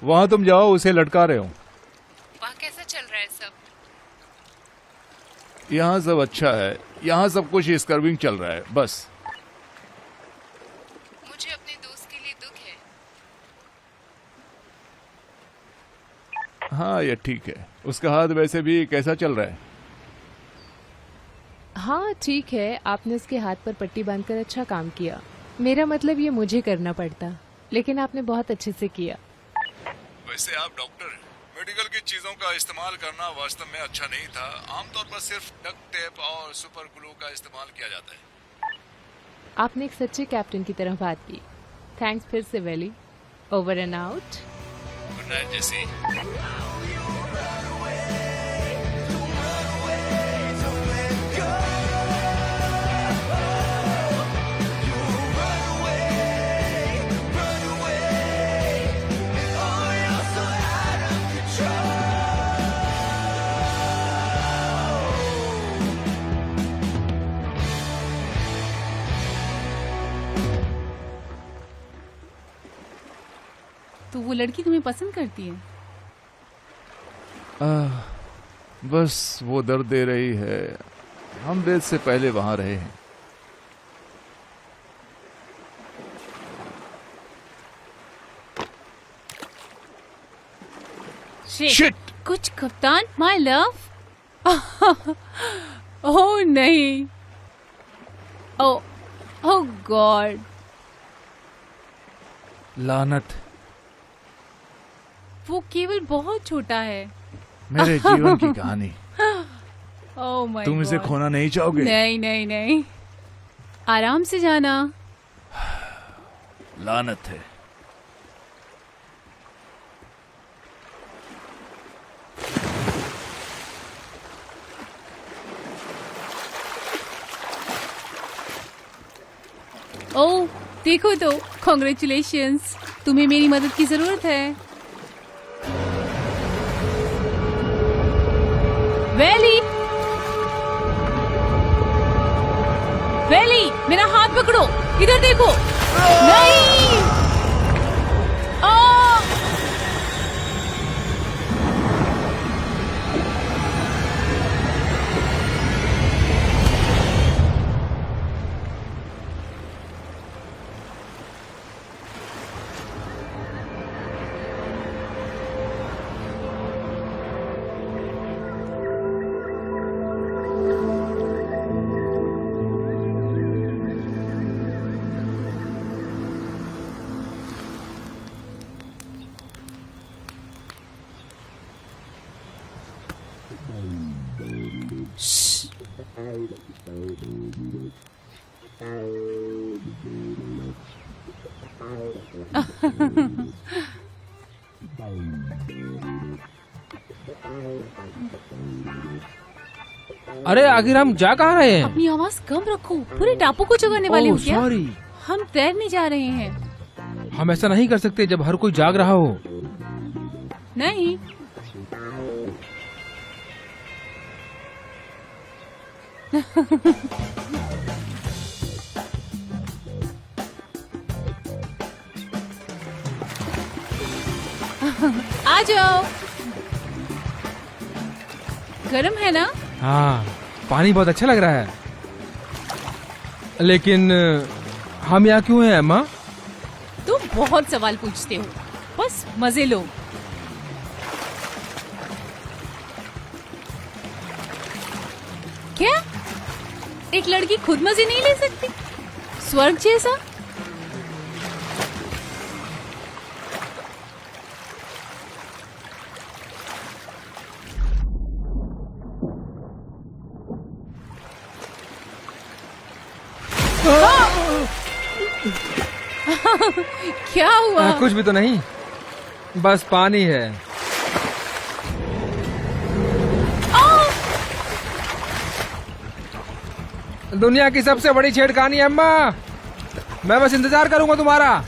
वहां तुम जाओ, उसे लटका रहे हो। वहाँ कैसा चल रहा है सब? यहाँ सब अच्छा है, यहाँ सब कुछ स्कर्विंग चल रहा है बस। मुझे अपने दोस्त के लिए दुख है। हाँ ये ठीक है। उसका हाथ वैसे भी कैसा चल रहा है? हाँ ठीक है, आपने उसके हाथ पर पट्टी बांधकर अच्छा काम किया। मेरा मतलब ये मुझे करना पड़ता, लेकिन आपने बहुत अच्छे से किया। वैसे आप डॉक्टर हैं, मेडिकल की चीजों का इस्तेमाल करना वास्तव में अच्छा नहीं था। आमतौर पर सिर्फ डक्ट टेप और सुपर ग्लू का इस्तेमाल किया जाता है। आपने एक सच्चे कैप्टन की तरह बात की। थैंक्स फिर से Wally. Over and out. Good night Jessie. तो वो लड़की तुम्हें पसंद करती है? बस वो दर्द दे रही है। हम डेथ से पहले वहां रहे हैं। शिट! कुछ कप्तान, माय लव। ओह नहीं, ओह गॉड। लानत। वो केवल बहुत छोटा है। मेरे जीवन की कहानी। ओह माय तुम इसे गॉड। खोना नहीं चाहोगे? नहीं नहीं नहीं, आराम से जाना। लानत है। ओह देखो तो, कॉन्ग्रेचुलेशंस, तुम्हें मेरी मदद की जरूरत है। वैली, वैली, मेरा हाथ पकड़ो, इधर देखो। नहीं! आ! अरे आखिर हम जा कहाँ रहे हैं? अपनी आवाज कम रखो, पूरे टापू को जगाने वाले हो ओह क्या? सॉरी। हम तैरने जा रहे हैं। हम ऐसा नहीं कर सकते जब हर कोई जाग रहा हो। नहीं, आ जाओ। गरम है ना? हाँ, पानी बहुत अच्छा लग रहा है। लेकिन हम यहाँ क्यों हैं अम्मा? तुम बहुत सवाल पूछते हो, बस मजे लो। क्या एक लड़की खुद मजे नहीं ले सकती? स्वर्ग जैसा। क्या हुआ? कुछ भी तो नहीं, बस पानी है। दुनिया की सबसे बड़ी छेड़खानी है अम्मा। मैं बस इंतजार करूंगा तुम्हारा।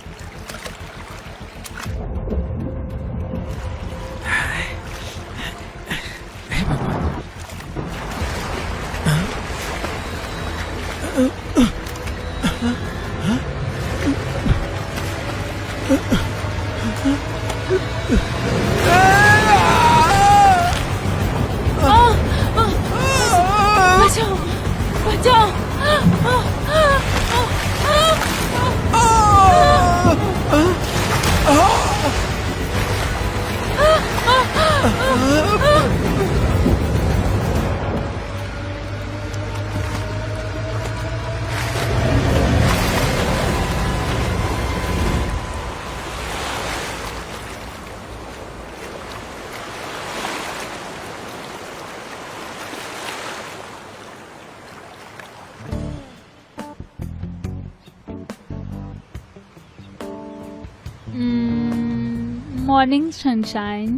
Morning sunshine.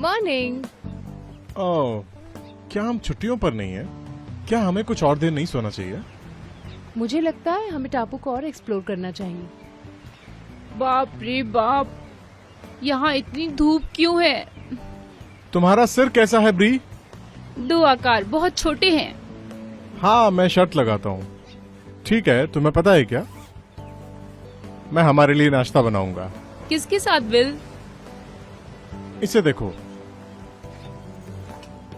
मॉर्निंग। ओह, क्या हम छुट्टियों पर नहीं है? क्या हमें कुछ और देर नहीं सोना चाहिए? मुझे लगता है हमें टापू को और एक्सप्लोर करना चाहिए। बाप रे बाप, यहाँ इतनी धूप क्यों है? तुम्हारा सिर कैसा है ब्री? 2 आकार बहुत छोटे हैं। हाँ, मैं शर्त लगाता हूँ। ठीक है, तुम्हें पता है क्या, मैं हमारे लिए नाश्ता बनाऊंगा। किसके साथ विल? इसे देखो,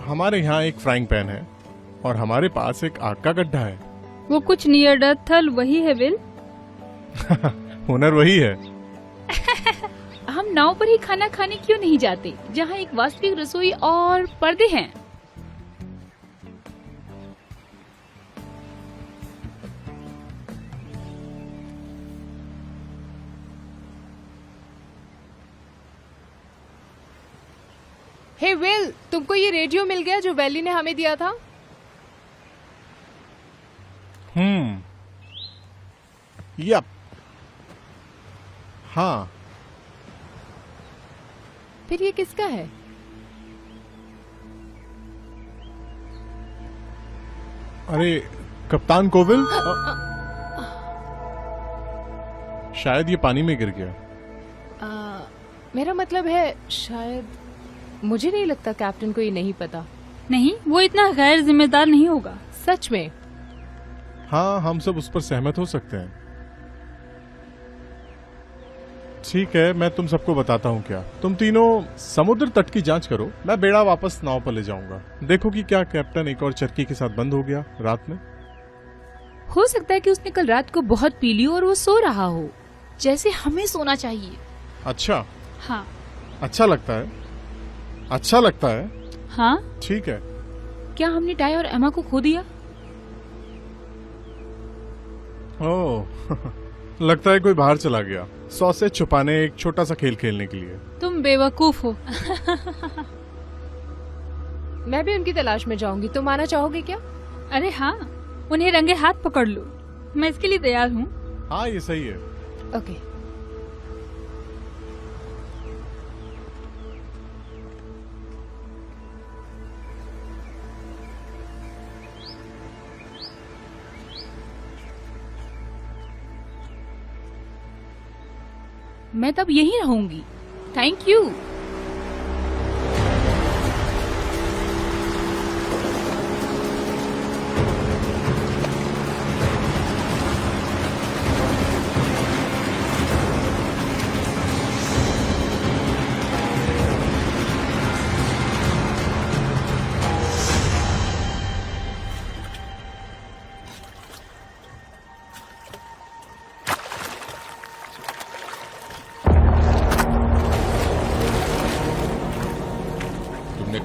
हमारे यहाँ एक फ्राइंग पैन है और हमारे पास एक आग का गड्ढा है। वो कुछ नियर डेथ थल वही है विल? हुनर वही है। हम नाव पर ही खाना खाने क्यों नहीं जाते, जहाँ एक वास्तविक रसोई और पर्दे हैं? हे विल, तुमको ये रेडियो मिल गया जो वैली ने हमें दिया था? यप। हाँ। फिर ये किसका है? अरे कप्तान कोविल, शायद ये पानी में गिर गया। मेरा मतलब है शायद, मुझे नहीं लगता कैप्टन को ये नहीं पता। नहीं, वो इतना गैर जिम्मेदार नहीं होगा। सच में? हाँ, हम सब उस पर सहमत हो सकते हैं। ठीक है, मैं तुम सबको बताता हूँ क्या। तुम तीनों समुद्र तट की जांच करो, मैं बेड़ा वापस नाव पर ले जाऊंगा। देखो कि क्या कैप्टन एक और चरखी के साथ बंद हो गया रात में। हो सकता है कि उसने कल रात को बहुत पी ली और वो सो रहा हो, जैसे हमें सोना चाहिए। अच्छा, हाँ। अच्छा लगता है, अच्छा लगता है। हाँ। ठीक है। क्या हमने टाई और एमा को खो दिया? ओह, लगता है कोई बाहर चला गया, सॉसेज छुपाने एक छोटा सा खेल खेलने के लिए। तुम बेवकूफ हो। मैं भी उनकी तलाश में जाऊंगी, तुम आना चाहोगे क्या? अरे हाँ, उन्हें रंगे हाथ पकड़ लो, मैं इसके लिए तैयार हूँ। हाँ, ये सही है। ओके। मैं तब यहीं रहूंगी। Thank you.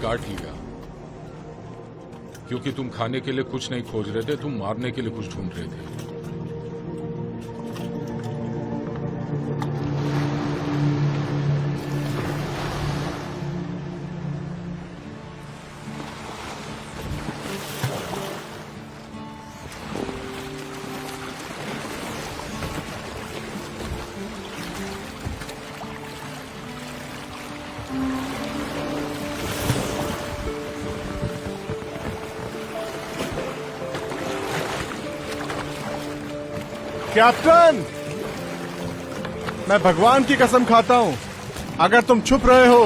काट लिया क्योंकि तुम खाने के लिए कुछ नहीं खोज रहे थे, तुम मारने के लिए कुछ ढूंढ रहे थे। कैप्टन, मैं भगवान की कसम खाता हूं, अगर तुम छुप रहे हो,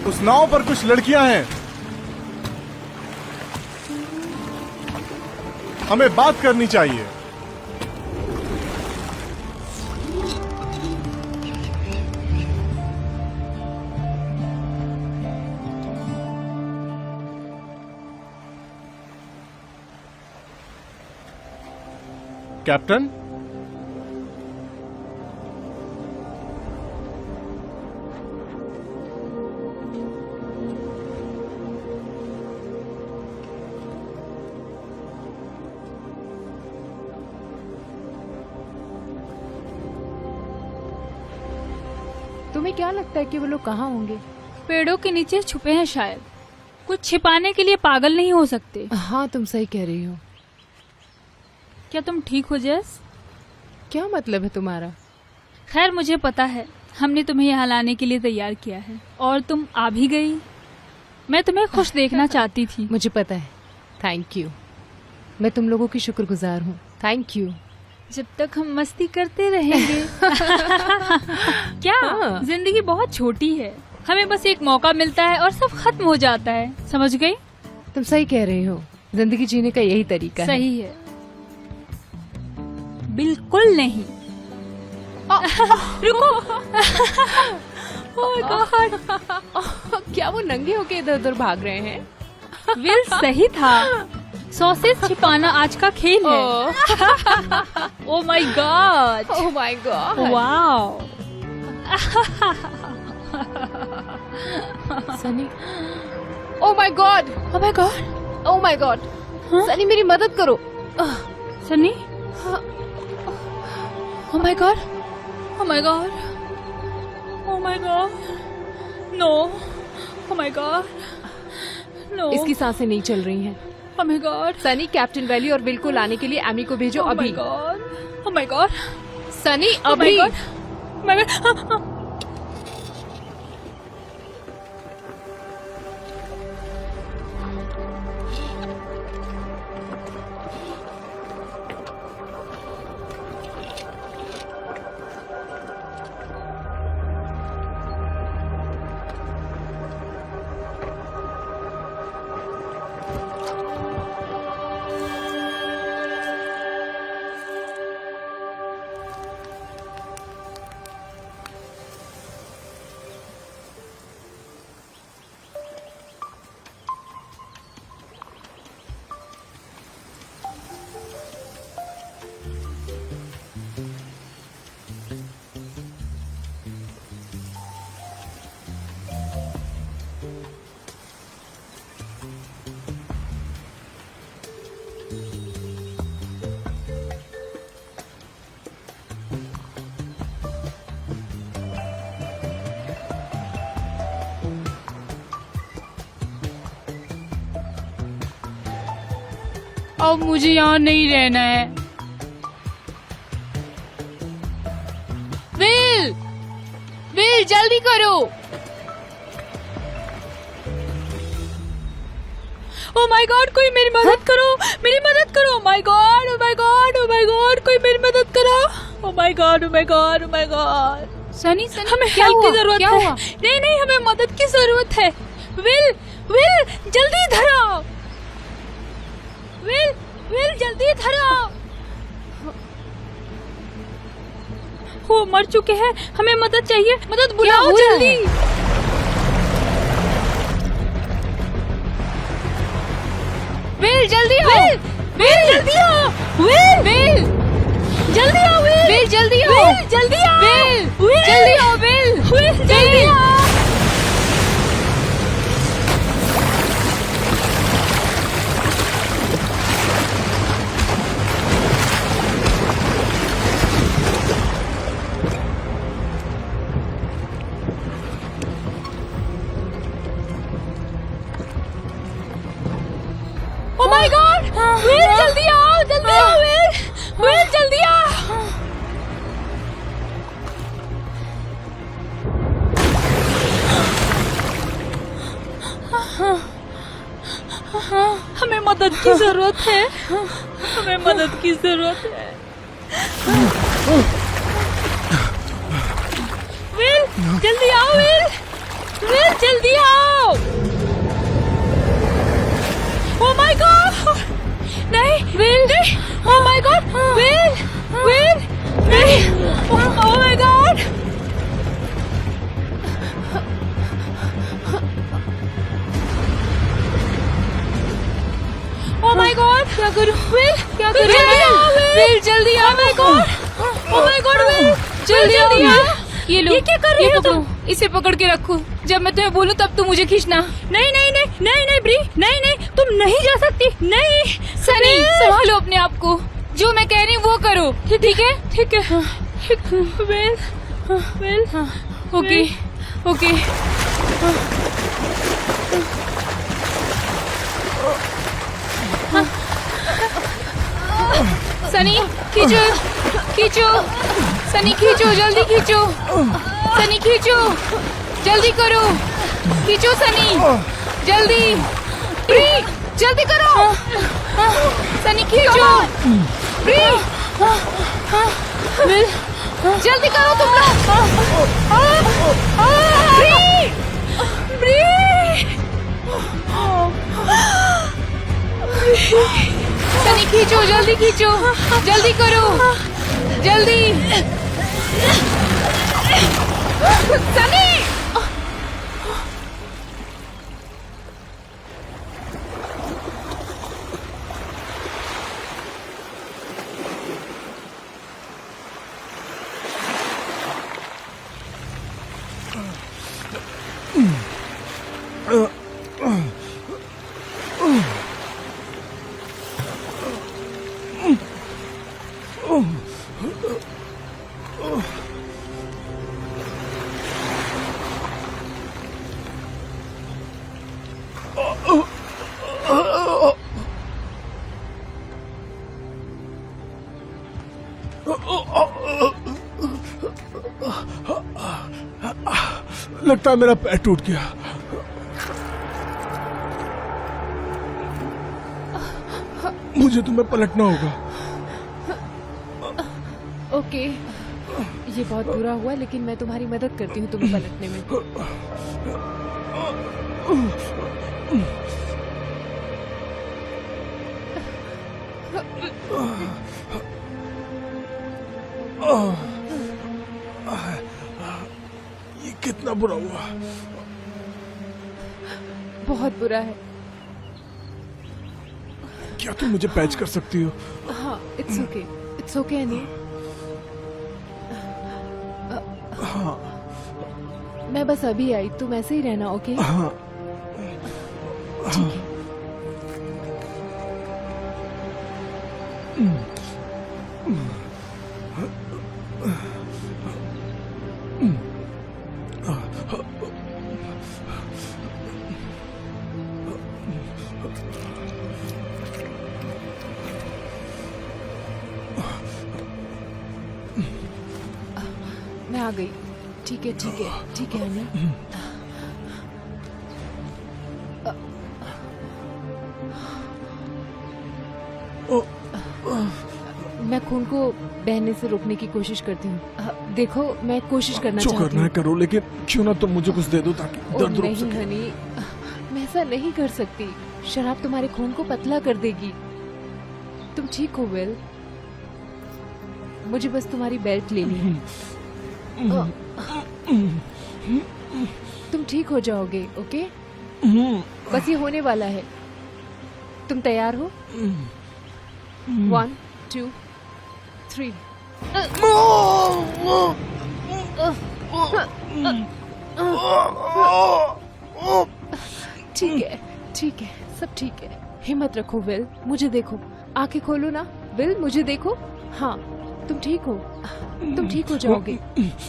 उस नाव पर कुछ लड़कियां हैं। हमें बात करनी चाहिए। कैप्टन, तुम्हें क्या लगता है कि वो लोग कहाँ होंगे? पेड़ों के नीचे छुपे हैं शायद। कुछ छिपाने के लिए पागल नहीं हो सकते। हाँ, तुम सही कह रही हो। क्या तुम ठीक हो जेस? क्या मतलब है तुम्हारा? खैर मुझे पता है, हमने तुम्हें यहाँ लाने के लिए तैयार किया है और तुम आ भी गई। मैं तुम्हें खुश देखना चाहती थी। मुझे पता है। Thank you. मैं तुम लोगों की शुक्रगुजार हूँ। Thank you. जब तक हम मस्ती करते रहेंगे। क्या हाँ। जिंदगी बहुत छोटी है, हमें बस एक मौका मिलता है और सब खत्म हो जाता है। समझ गई? तुम सही कह रही हो, जिंदगी जीने का यही तरीका है। सही है। बिल्कुल नहीं। रुको। ओह गॉड, क्या वो नंगे होके इधर उधर भाग रहे हैं? विल सही था। सॉसेज छिपाना आज का खेल है। Oh my God. Oh my God. Wow. Sunny, oh my God, oh my God, oh my God. Sunny मेरी मदद करो। Sunny, oh my God, oh my god, oh my god, no, oh my god, no, इसकी सांसें नहीं चल रही हैं। oh my god, Sunny, captain valley और बिल को लाने के लिए एमी को भेजो oh अभी। my god, oh my god, Sunny oh my अभी। god, oh my god. अब मुझे यहाँ नहीं रहना है। विल, विल जल्दी करो। ओ माय गॉड, कोई मेरी मदद करो, मेरी मदद करो। Oh my God, oh my God, oh my God, कोई मेरी मदद करो। Oh my God, oh my God, oh my God. Sunny, हमें क्या हेल्प हुआ? की जरूरत क्या है। हुआ? नहीं नहीं, हमें मदद की जरूरत है। विल, विल जल्दी इधर आओ। विल, विल जल्दी इधर आओ। वो मर चुके हैं, हमें मदद चाहिए। मदद बुलाओ हो रहा जल्दी। है? विल जल्दी आओ। विल जल्दी आओ। विल, विल जल्दी आओ। विल जल्दी आओ। विल जल्दी आओ। विल जल्दी आओ। विल जल्दी आओ। Oh my God! विल जल्दी आओ, जल्दी आओ। विल, विल जल्दी आओ। हमें मदद की जरूरत है। हमें मदद की जरूरत है। विल जल्दी आओ। विल, विल जल्दी आओ। Oh my God! नहीं, विल नहीं। Oh my God! Will, will नहीं। Oh my God! Oh my God! क्या करूं? विल, क्या करूं? जल्दी आओ। विल जल्दी आओ। Oh my God! Oh my God! Will जल्दी आओ। ये लो, ये क्या कर रही हो तुम? इसे पकड़ के रखो। जब मैं तुम्हें बोलूं तब तुम मुझे खींचना। नहीं नहीं नहीं नहीं नहीं ब्री, नहीं नहीं, तुम नहीं जा सकती। नहीं सनी, संभालो अपने आप को। जो मैं कह रही हूँ वो करो, ठीक है? ठीक है। Will, will, okay, okay. Sunny, खींचो, खींचो। सनी खींचो, जल्दी खींचो। सनी खींचो, जल्दी करो, खींचो सनी, जल्दी, जल्दी करो, सनी खींचो, जल्दी करो तुम सनी खींचो, जल्दी खींचो, जल्दी करो, जल्दी, सनी। लगता है मेरा पैर टूट गया। मुझे तुम्हें पलटना होगा। ओके, ये बहुत बुरा हुआ, लेकिन मैं तुम्हारी मदद करती हूँ तुम्हें पलटने में। ये कितना बुरा हुआ। बहुत बुरा है। क्या तुम मुझे पैच कर सकती हो? हाँ, इट्स ओके अनिल। मैं बस अभी आई, तुम ऐसे ही रहना, ओके? हाँ। ठीक है। मैं आ गई। ठीक है अनिल। मैं खून को बहने से रोकने की कोशिश करती हूँ। देखो, मैं कोशिश करना जो चाहती करना है हूँ। करो, लेकिन क्यों ना तुम मुझे कुछ दे दो ताकि दर्द रुक नहीं सके। हनी, मैं ऐसा नहीं कर सकती। शराब तुम्हारे खून को पतला कर देगी। तुम ठीक हो विल? मुझे बस तुम्हारी बेल्ट लेनी है। तुम ठीक हो जाओगे, ओके? बस ये होने वाला है। तुम तैयार हो? 1 2 3। ठीक है, सब ठीक है। हिम्मत रखो विल, मुझे देखो। आंखें खोलो ना विल, मुझे देखो। हाँ, तुम ठीक हो, तुम ठीक हो जाओगे।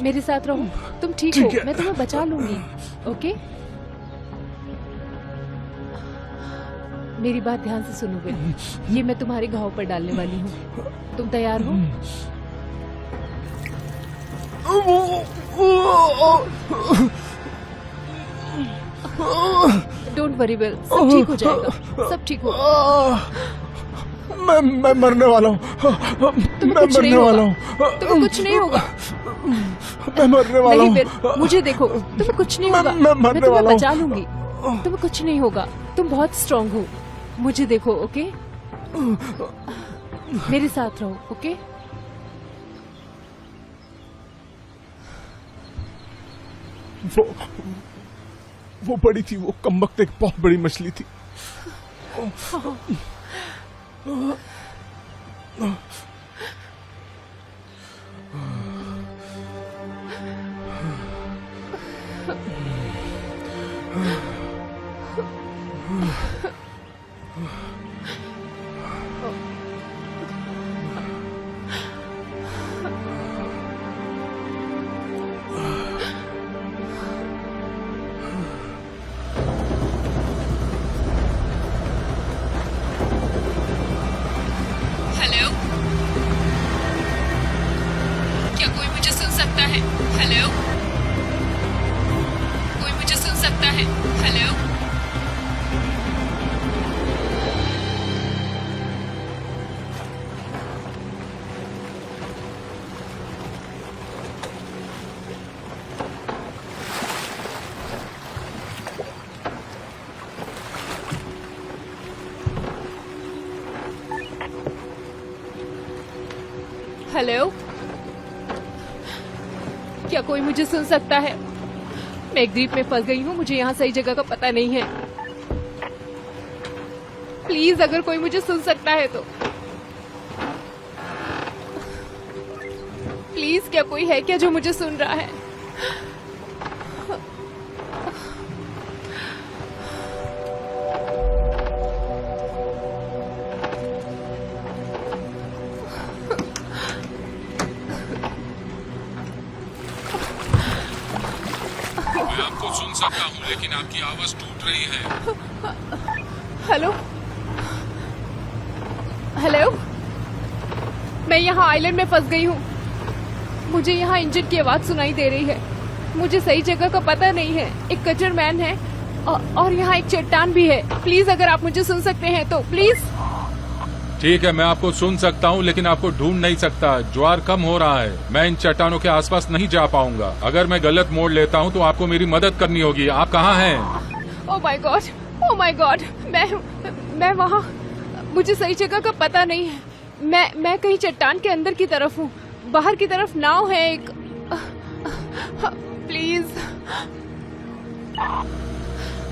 मेरे साथ रहो, तुम ठीक हो, मैं तुम्हें बचा लूंगी, ओके? मेरी बात ध्यान से सुनो विल, ये मैं तुम्हारे घाव पर डालने वाली हूँ। तुम तैयार हो? डोंट वरी विल, सब ठीक हो जाएगा, सब ठीक होगा। मैं मरने वाला हूँ। मैं मरने वाला हूँ। तुम्हें कुछ नहीं होगा। मैं मरने वाला हूँ। नहीं विल, मुझे देखो, तुम्हें कुछ नहीं होगा। मैं मरने तुम्हें वाला हूँ। बचा लूंगी। तुम्हें कुछ नहीं होगा। तुम बहुत स्ट्रांग हो। मुझे देखो, ओके? मेरे साथ रहो, ओके? वो बड़ी थी, वो कमबख्त एक बहुत बड़ी मछली थी। हेलो, हेलो, क्या कोई मुझे सुन सकता है? मैं एक द्वीप में फंस गई हूँ, मुझे यहाँ सही जगह का पता नहीं है। प्लीज अगर कोई मुझे सुन सकता है तो प्लीज, क्या कोई है क्या जो मुझे सुन रहा है? मैं आपको सुन सकता हूँ लेकिन आपकी आवाज टूट रही है। हेलो हेलो, मैं यहाँ आइलैंड में फंस गई हूँ। मुझे यहाँ इंजन की आवाज सुनाई दे रही है। मुझे सही जगह का पता नहीं है। एक कचर मैन है और यहाँ एक चट्टान भी है। प्लीज अगर आप मुझे सुन सकते हैं तो प्लीज। ठीक है, मैं आपको सुन सकता हूँ लेकिन आपको ढूंढ नहीं सकता। ज्वार कम हो रहा है, मैं इन चट्टानों के आसपास नहीं जा पाऊंगा। अगर मैं गलत मोड़ लेता हूँ तो आपको मेरी मदद करनी होगी। आप कहाँ हैं? ओह माय गॉड, मैं वहाँ, मुझे सही जगह का पता नहीं है। मैं कहीं चट्टान के अंदर की तरफ हूँ। बाहर की तरफ नाव है एक। प्लीज।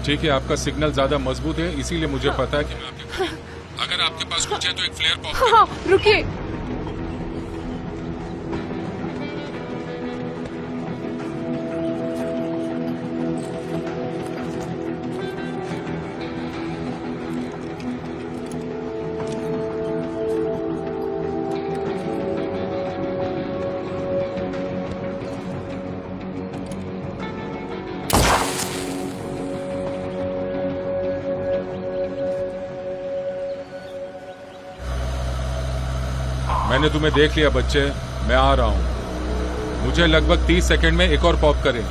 ठीक है, आपका सिग्नल ज्यादा मजबूत है इसीलिए मुझे पता है कि मैं आपके करीब हूं। अगर आपके पास कुछ है तो एक फ्लेयर पॉप करें। हाँ, रुकिए। मैंने तुम्हें देख लिया बच्चे, मैं आ रहा हूँ। मुझे लगभग 30 सेकंड में एक और पॉप करें।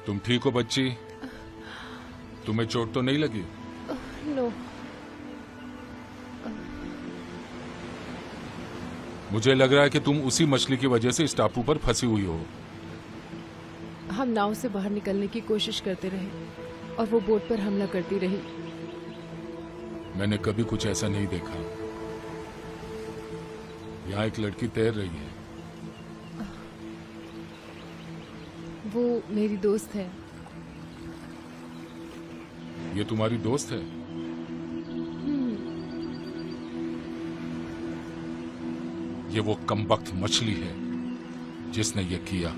तुम ठीक हो बच्ची? तुम्हें चोट तो नहीं लगी? नो। मुझे लग रहा है कि तुम उसी मछली की वजह से इस टापू पर फंसी हुई हो। हम नाव से बाहर निकलने की कोशिश करते रहे और वो बोट पर हमला करती रही। मैंने कभी कुछ ऐसा नहीं देखा। यहाँ एक लड़की तैर रही है। वो मेरी दोस्त है। ये तुम्हारी दोस्त है? ये वो कमबख्त मछली है जिसने ये किया।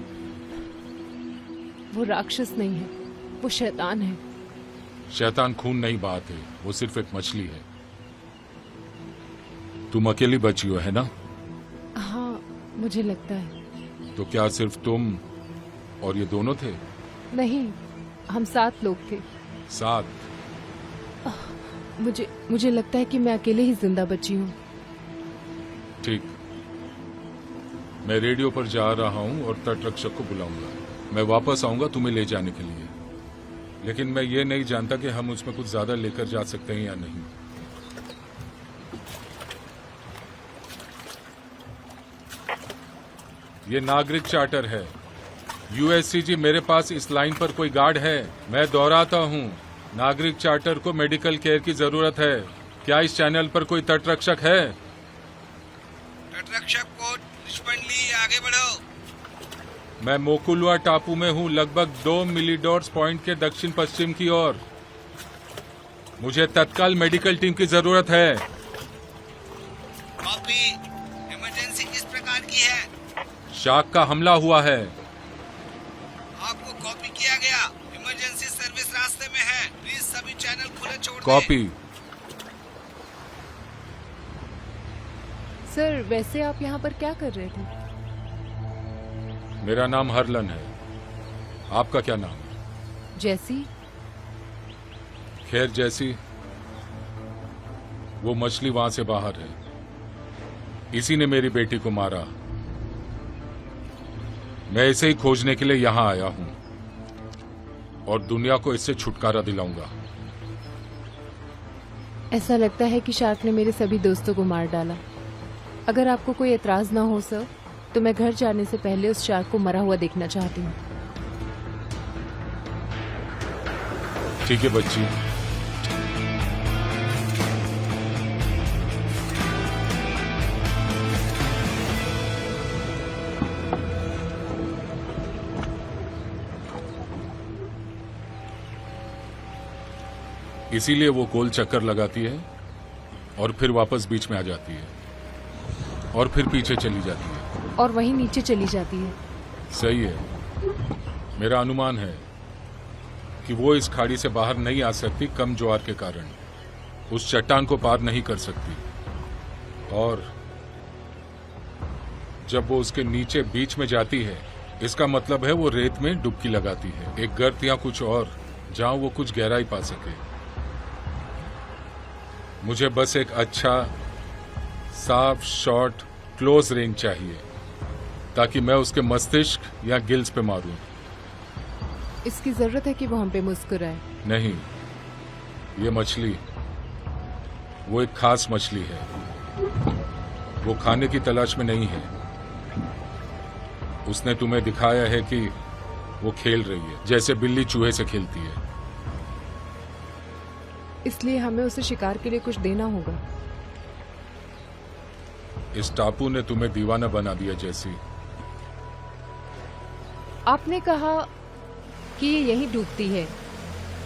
वो राक्षस नहीं है, वो शैतान है। शैतान खून नहीं बात है, वो सिर्फ एक मछली है। तुम अकेली बची हो है ना? हाँ, मुझे लगता है। तो क्या सिर्फ तुम और ये दोनों थे? नहीं, हम 7 लोग थे। 7? मुझे लगता है कि मैं अकेले ही जिंदा बची हूँ। ठीक, मैं रेडियो पर जा रहा हूँ और तटरक्षक को बुलाऊंगा। मैं वापस आऊंगा तुम्हें ले जाने के लिए, लेकिन मैं ये नहीं जानता कि हम उसमें कुछ ज्यादा लेकर जा सकते हैं या नहीं। ये नागरिक चार्टर है। यूएससीजी, मेरे पास इस लाइन पर कोई गार्ड है? मैं दोहराता हूँ, नागरिक चार्टर को मेडिकल केयर की जरूरत है। क्या इस चैनल पर कोई तटरक्षक है? तटरक्षक कोड रिचमंड ली, आगे बढ़ो। मैं मोकुलवा टापू में हूँ, लगभग 2 मिलीडॉर्स पॉइंट के दक्षिण पश्चिम की ओर। मुझे तत्काल मेडिकल टीम की जरूरत है। कॉपी। इमरजेंसी किस प्रकार की है? शाक का हमला हुआ है। आपको कॉपी किया गया। इमरजेंसी सर्विस रास्ते में है। प्लीज सभी चैनल खुले छोड़ दें। कॉपी। सर वैसे आप यहाँ पर क्या कर रहे थे? मेरा नाम हरलन है। आपका क्या नाम है? जैसी। खैर जैसी, वो मछली वहां से बाहर है। इसी ने मेरी बेटी को मारा। मैं इसे ही खोजने के लिए यहां आया हूं और दुनिया को इससे छुटकारा दिलाऊंगा। ऐसा लगता है कि शार्क ने मेरे सभी दोस्तों को मार डाला। अगर आपको कोई एतराज ना हो सर, तो मैं घर जाने से पहले उस शार्क को मरा हुआ देखना चाहती हूँ। ठीक है बच्ची। इसीलिए वो गोल चक्कर लगाती है और फिर वापस बीच में आ जाती है और फिर पीछे चली जाती है और वहीं नीचे चली जाती है। सही है। मेरा अनुमान है कि वो इस खाड़ी से बाहर नहीं आ सकती कम ज्वार के कारण। उस चट्टान को पार नहीं कर सकती और जब वो उसके नीचे बीच में जाती है, इसका मतलब है वो रेत में डुबकी लगाती है, एक गर्त या कुछ और, जहां वो कुछ गहराई पा सके। मुझे बस एक अच्छा साफ शॉर्ट क्लोज रेंज चाहिए ताकि मैं उसके मस्तिष्क या गिल्स पे मारूं। इसकी जरूरत है कि वो हम पे मुस्कुराए। नहीं, ये मछली वो एक खास मछली है। वो खाने की तलाश में नहीं है। उसने तुम्हें दिखाया है कि वो खेल रही है जैसे बिल्ली चूहे से खेलती है। इसलिए हमें उसे शिकार के लिए कुछ देना होगा। इस टापू ने तुम्हें दीवाना बना दिया जैसी। आपने कहा कि ये यहीं डूबती है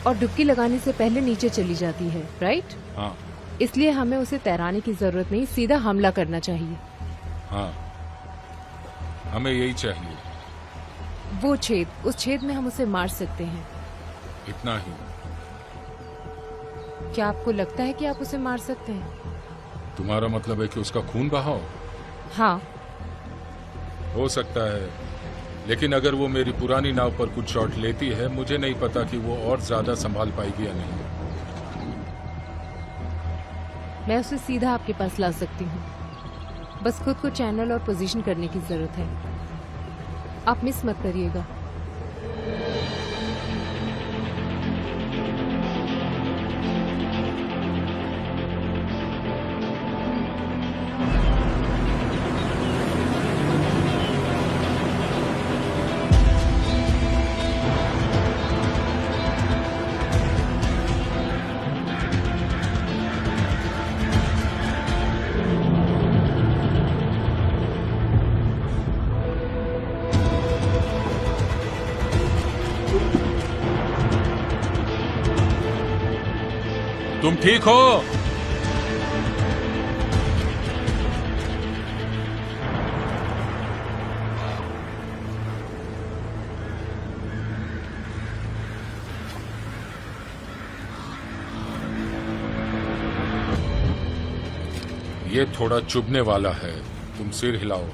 और डुबकी लगाने से पहले नीचे चली जाती है, राइट? हाँ इसलिए हमें उसे तैराने की जरूरत नहीं, सीधा हमला करना चाहिए। हाँ, हमें यही चाहिए। वो छेद, उस छेद में हम उसे मार सकते हैं। इतना ही। क्या आपको लगता है कि आप उसे मार सकते हैं? तुम्हारा मतलब है कि उसका खून बहाओ? हाँ। हो सकता है, लेकिन अगर वो मेरी पुरानी नाव पर कुछ शॉट लेती है, मुझे नहीं पता कि वो और ज्यादा संभाल पाएगी या नहीं। मैं उसे सीधा आपके पास ला सकती हूँ। बस खुद को चैनल और पोजीशन करने की जरूरत है। आप मिस मत करिएगा। तुम ठीक हो? ये थोड़ा चुभने वाला है, तुम सिर हिलाओ।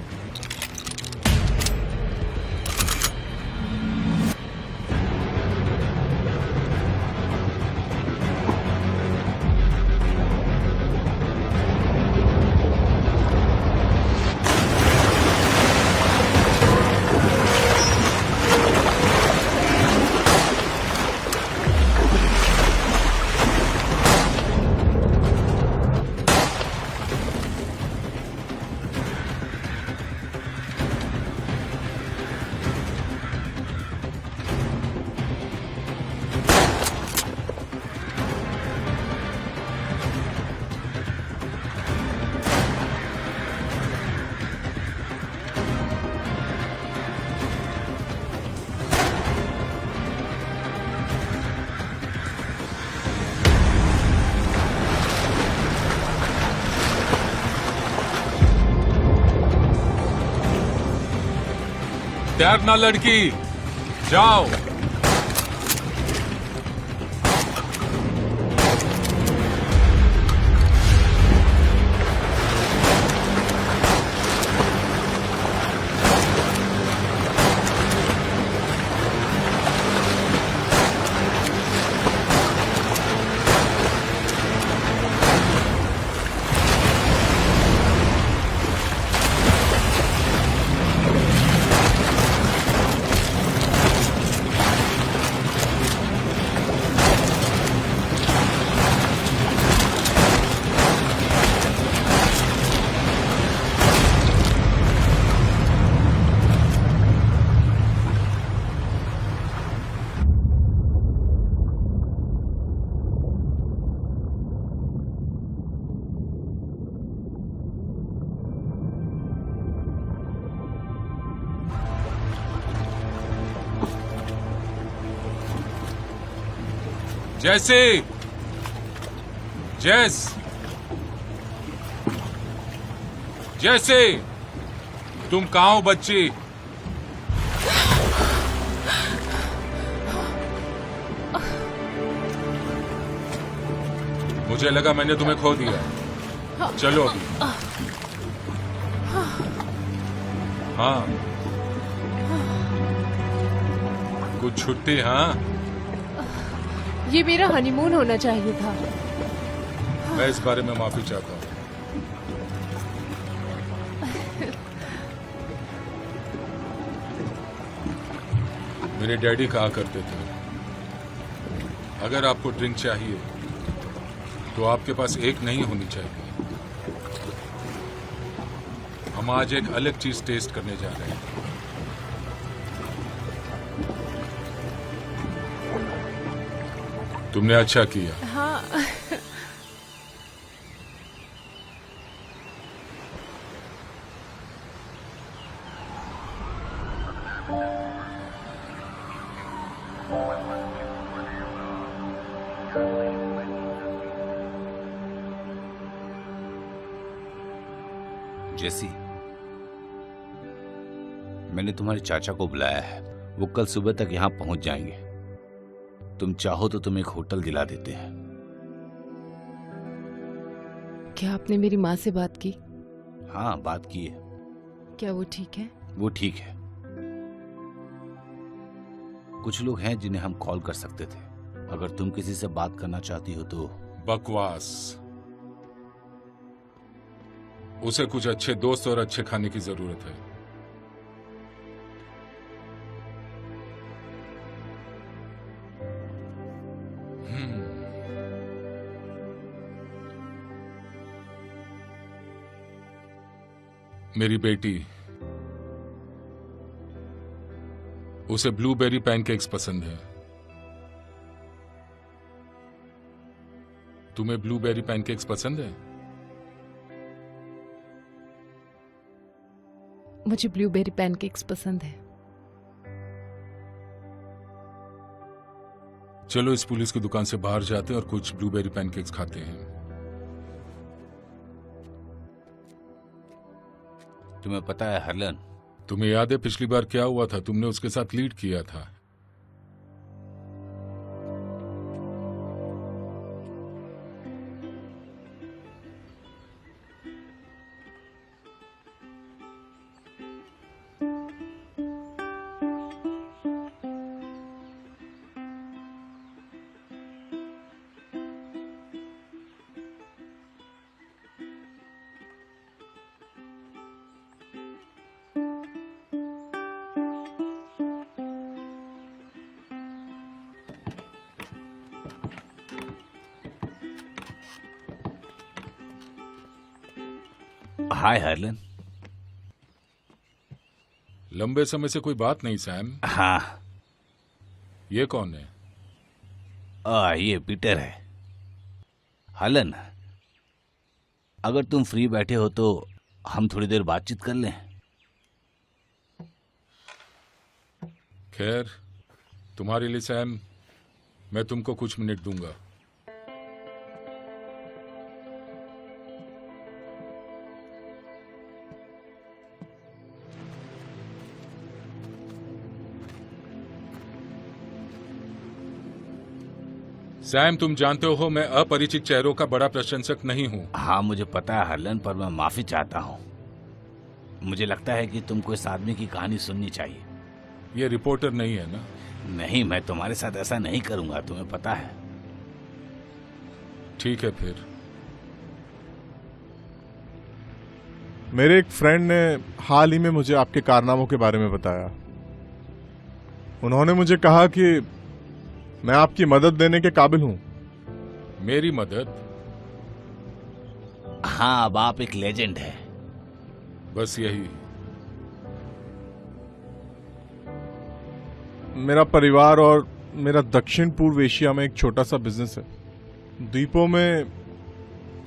तैरना लड़की, जाओ। जैसे जैस जैसे तुम कहाँ हो बच्ची? मुझे लगा मैंने तुम्हें खो दिया। चलो अभी। हाँ, कुछ छुट्टी? हाँ, ये मेरा हनीमून होना चाहिए था। मैं इस बारे में माफी चाहता हूँ। मेरे डैडी कहा करते थे, अगर आपको ड्रिंक चाहिए तो आपके पास एक नहीं होनी चाहिए। हम आज एक अलग चीज टेस्ट करने जा रहे हैं। तुमने अच्छा किया। हाँ। जेसी, मैंने तुम्हारे चाचा को बुलाया है। वो कल सुबह तक यहाँ पहुंच जाएंगे। तुम चाहो तो तुम्हें एक होटल दिला देते हैं। क्या आपने मेरी माँ से बात की? हाँ, बात की है। क्या वो ठीक है? वो ठीक है। कुछ लोग हैं जिन्हें हम कॉल कर सकते थे। अगर तुम किसी से बात करना चाहती हो तो। बकवास। उसे कुछ अच्छे दोस्त और अच्छे खाने की जरूरत है। मेरी बेटी, उसे ब्लूबेरी पैनकेक्स पसंद है। तुम्हें ब्लूबेरी पैनकेक्स पसंद है? मुझे ब्लूबेरी पैनकेक्स पसंद है। चलो इस पुलिस की दुकान से बाहर जाते हैं और कुछ ब्लूबेरी पैनकेक्स खाते हैं। तुम्हें पता है हरलन, तुम्हें याद है पिछली बार क्या हुआ था? तुमने उसके साथ लीड किया था। हाय हरलन। लंबे समय से कोई बात नहीं सैम। हाँ। ये कौन है? ये पीटर है। हरलन, अगर तुम फ्री बैठे हो तो हम थोड़ी देर बातचीत कर लें। खैर, तुम्हारे लिए सैम, मैं तुमको कुछ मिनट दूंगा। सैम, तुम जानते हो मैं अपरिचित चेहरों का बड़ा प्रशंसक नहीं हूं। हाँ, मुझे पता है हरलन, पर मैं माफी चाहता हूँ। मुझे लगता है कि तुमको इस आदमी की कहानी सुननी चाहिए। ये रिपोर्टर नहीं है ना? नहीं, मैं तुम्हारे साथ ऐसा नहीं करूंगा, तुम्हें पता है। ठीक है फिर। मेरे एक फ्रेंड ने हाल ही में मुझे आपके कारनामों के बारे में बताया। उन्होंने मुझे कहा कि मैं आपकी मदद देने के काबिल हूं। मेरी मदद? हाँ, अब आप एक लेजेंड है। बस यही। मेरा परिवार और मेरा दक्षिण पूर्व एशिया में एक छोटा सा बिजनेस है। द्वीपों में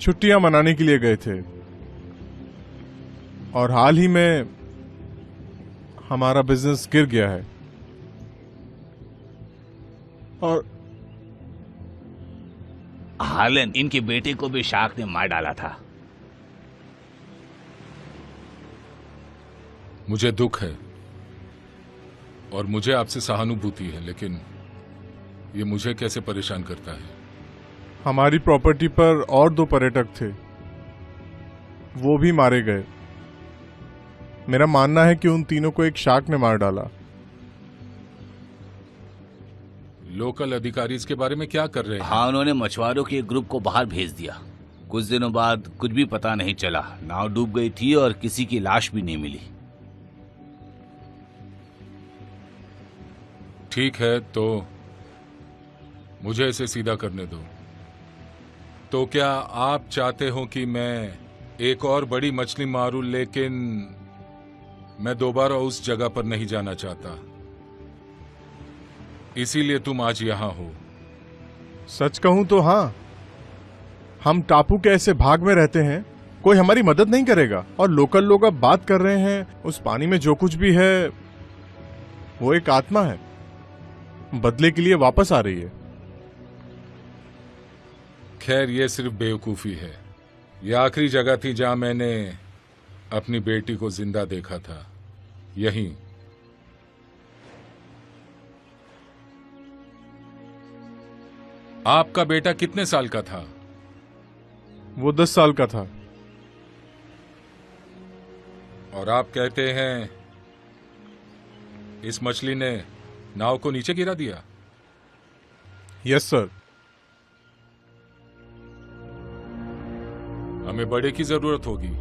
छुट्टियां मनाने के लिए गए थे और हाल ही में हमारा बिजनेस गिर गया है। और हार्लन, इनके बेटे को भी शार्क ने मार डाला था। मुझे दुख है और मुझे आपसे सहानुभूति है, लेकिन ये मुझे कैसे परेशान करता है? हमारी प्रॉपर्टी पर और 2 पर्यटक थे, वो भी मारे गए। मेरा मानना है कि उन तीनों को एक शार्क ने मार डाला। लोकल अधिकारी इसके बारे में क्या कर रहे हैं? हाँ, उन्होंने मछुआरों के एक ग्रुप को बाहर भेज दिया। कुछ दिनों बाद कुछ भी पता नहीं चला, नाव डूब गई थी और किसी की लाश भी नहीं मिली। ठीक है, तो मुझे इसे सीधा करने दो। तो क्या आप चाहते हो कि मैं एक और बड़ी मछली मारूं, लेकिन मैं दोबारा उस जगह पर नहीं जाना चाहता, इसीलिए तुम आज यहां हो? सच कहूं तो हाँ, हम टापू के ऐसे भाग में रहते हैं, कोई हमारी मदद नहीं करेगा। और लोकल लोग अब बात कर रहे हैं उस पानी में जो कुछ भी है वो एक आत्मा है, बदले के लिए वापस आ रही है। खैर, ये सिर्फ बेवकूफी है। यह आखिरी जगह थी जहां मैंने अपनी बेटी को जिंदा देखा था, यहीं। आपका बेटा कितने साल का था? वो 10 साल का था। और आप कहते हैं इस मछली ने नाव को नीचे गिरा दिया? Yes sir. हमें बड़े की जरूरत होगी।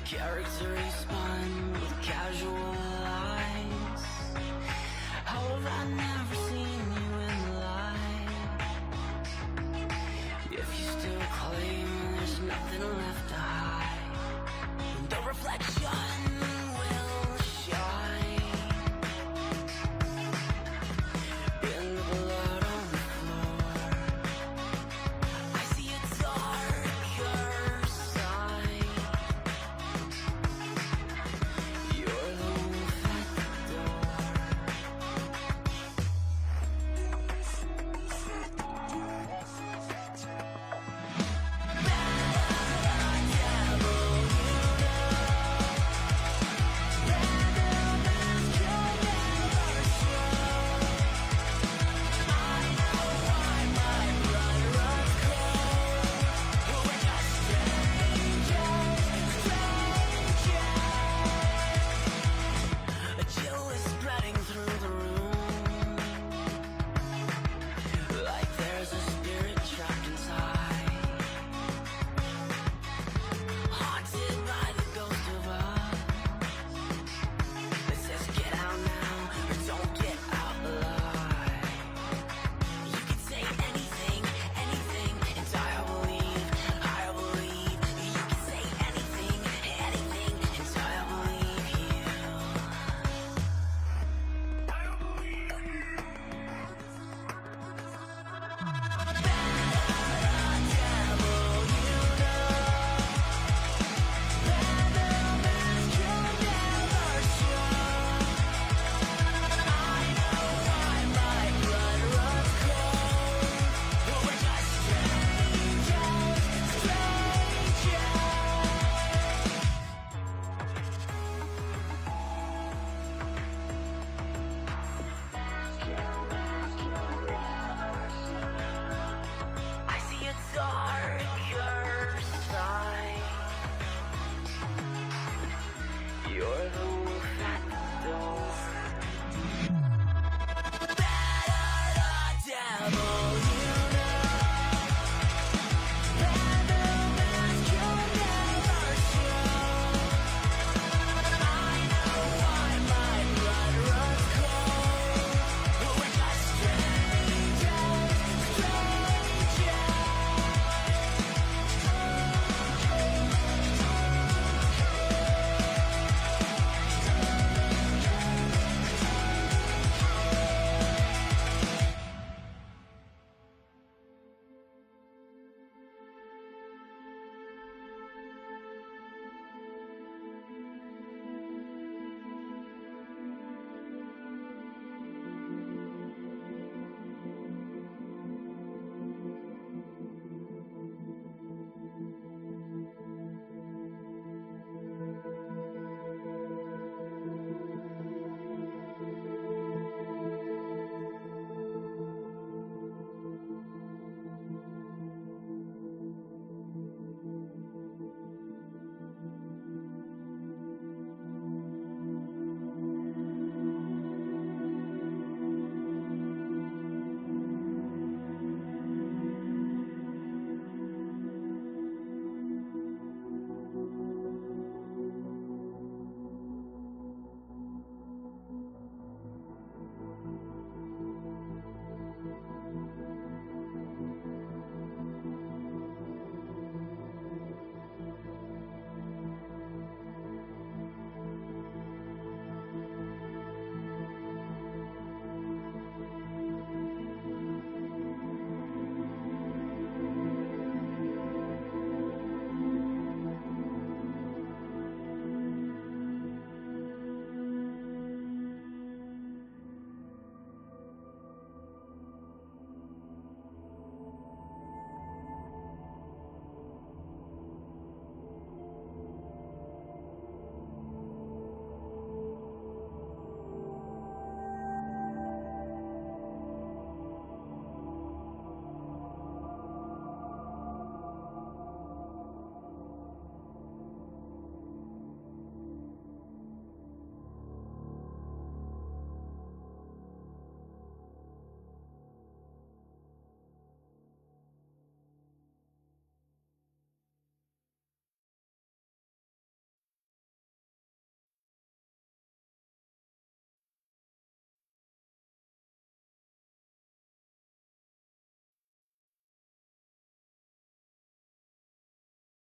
Character respond with casual lines. How have I never seen you in the light? If you still claim there's nothing left to hide, the reflection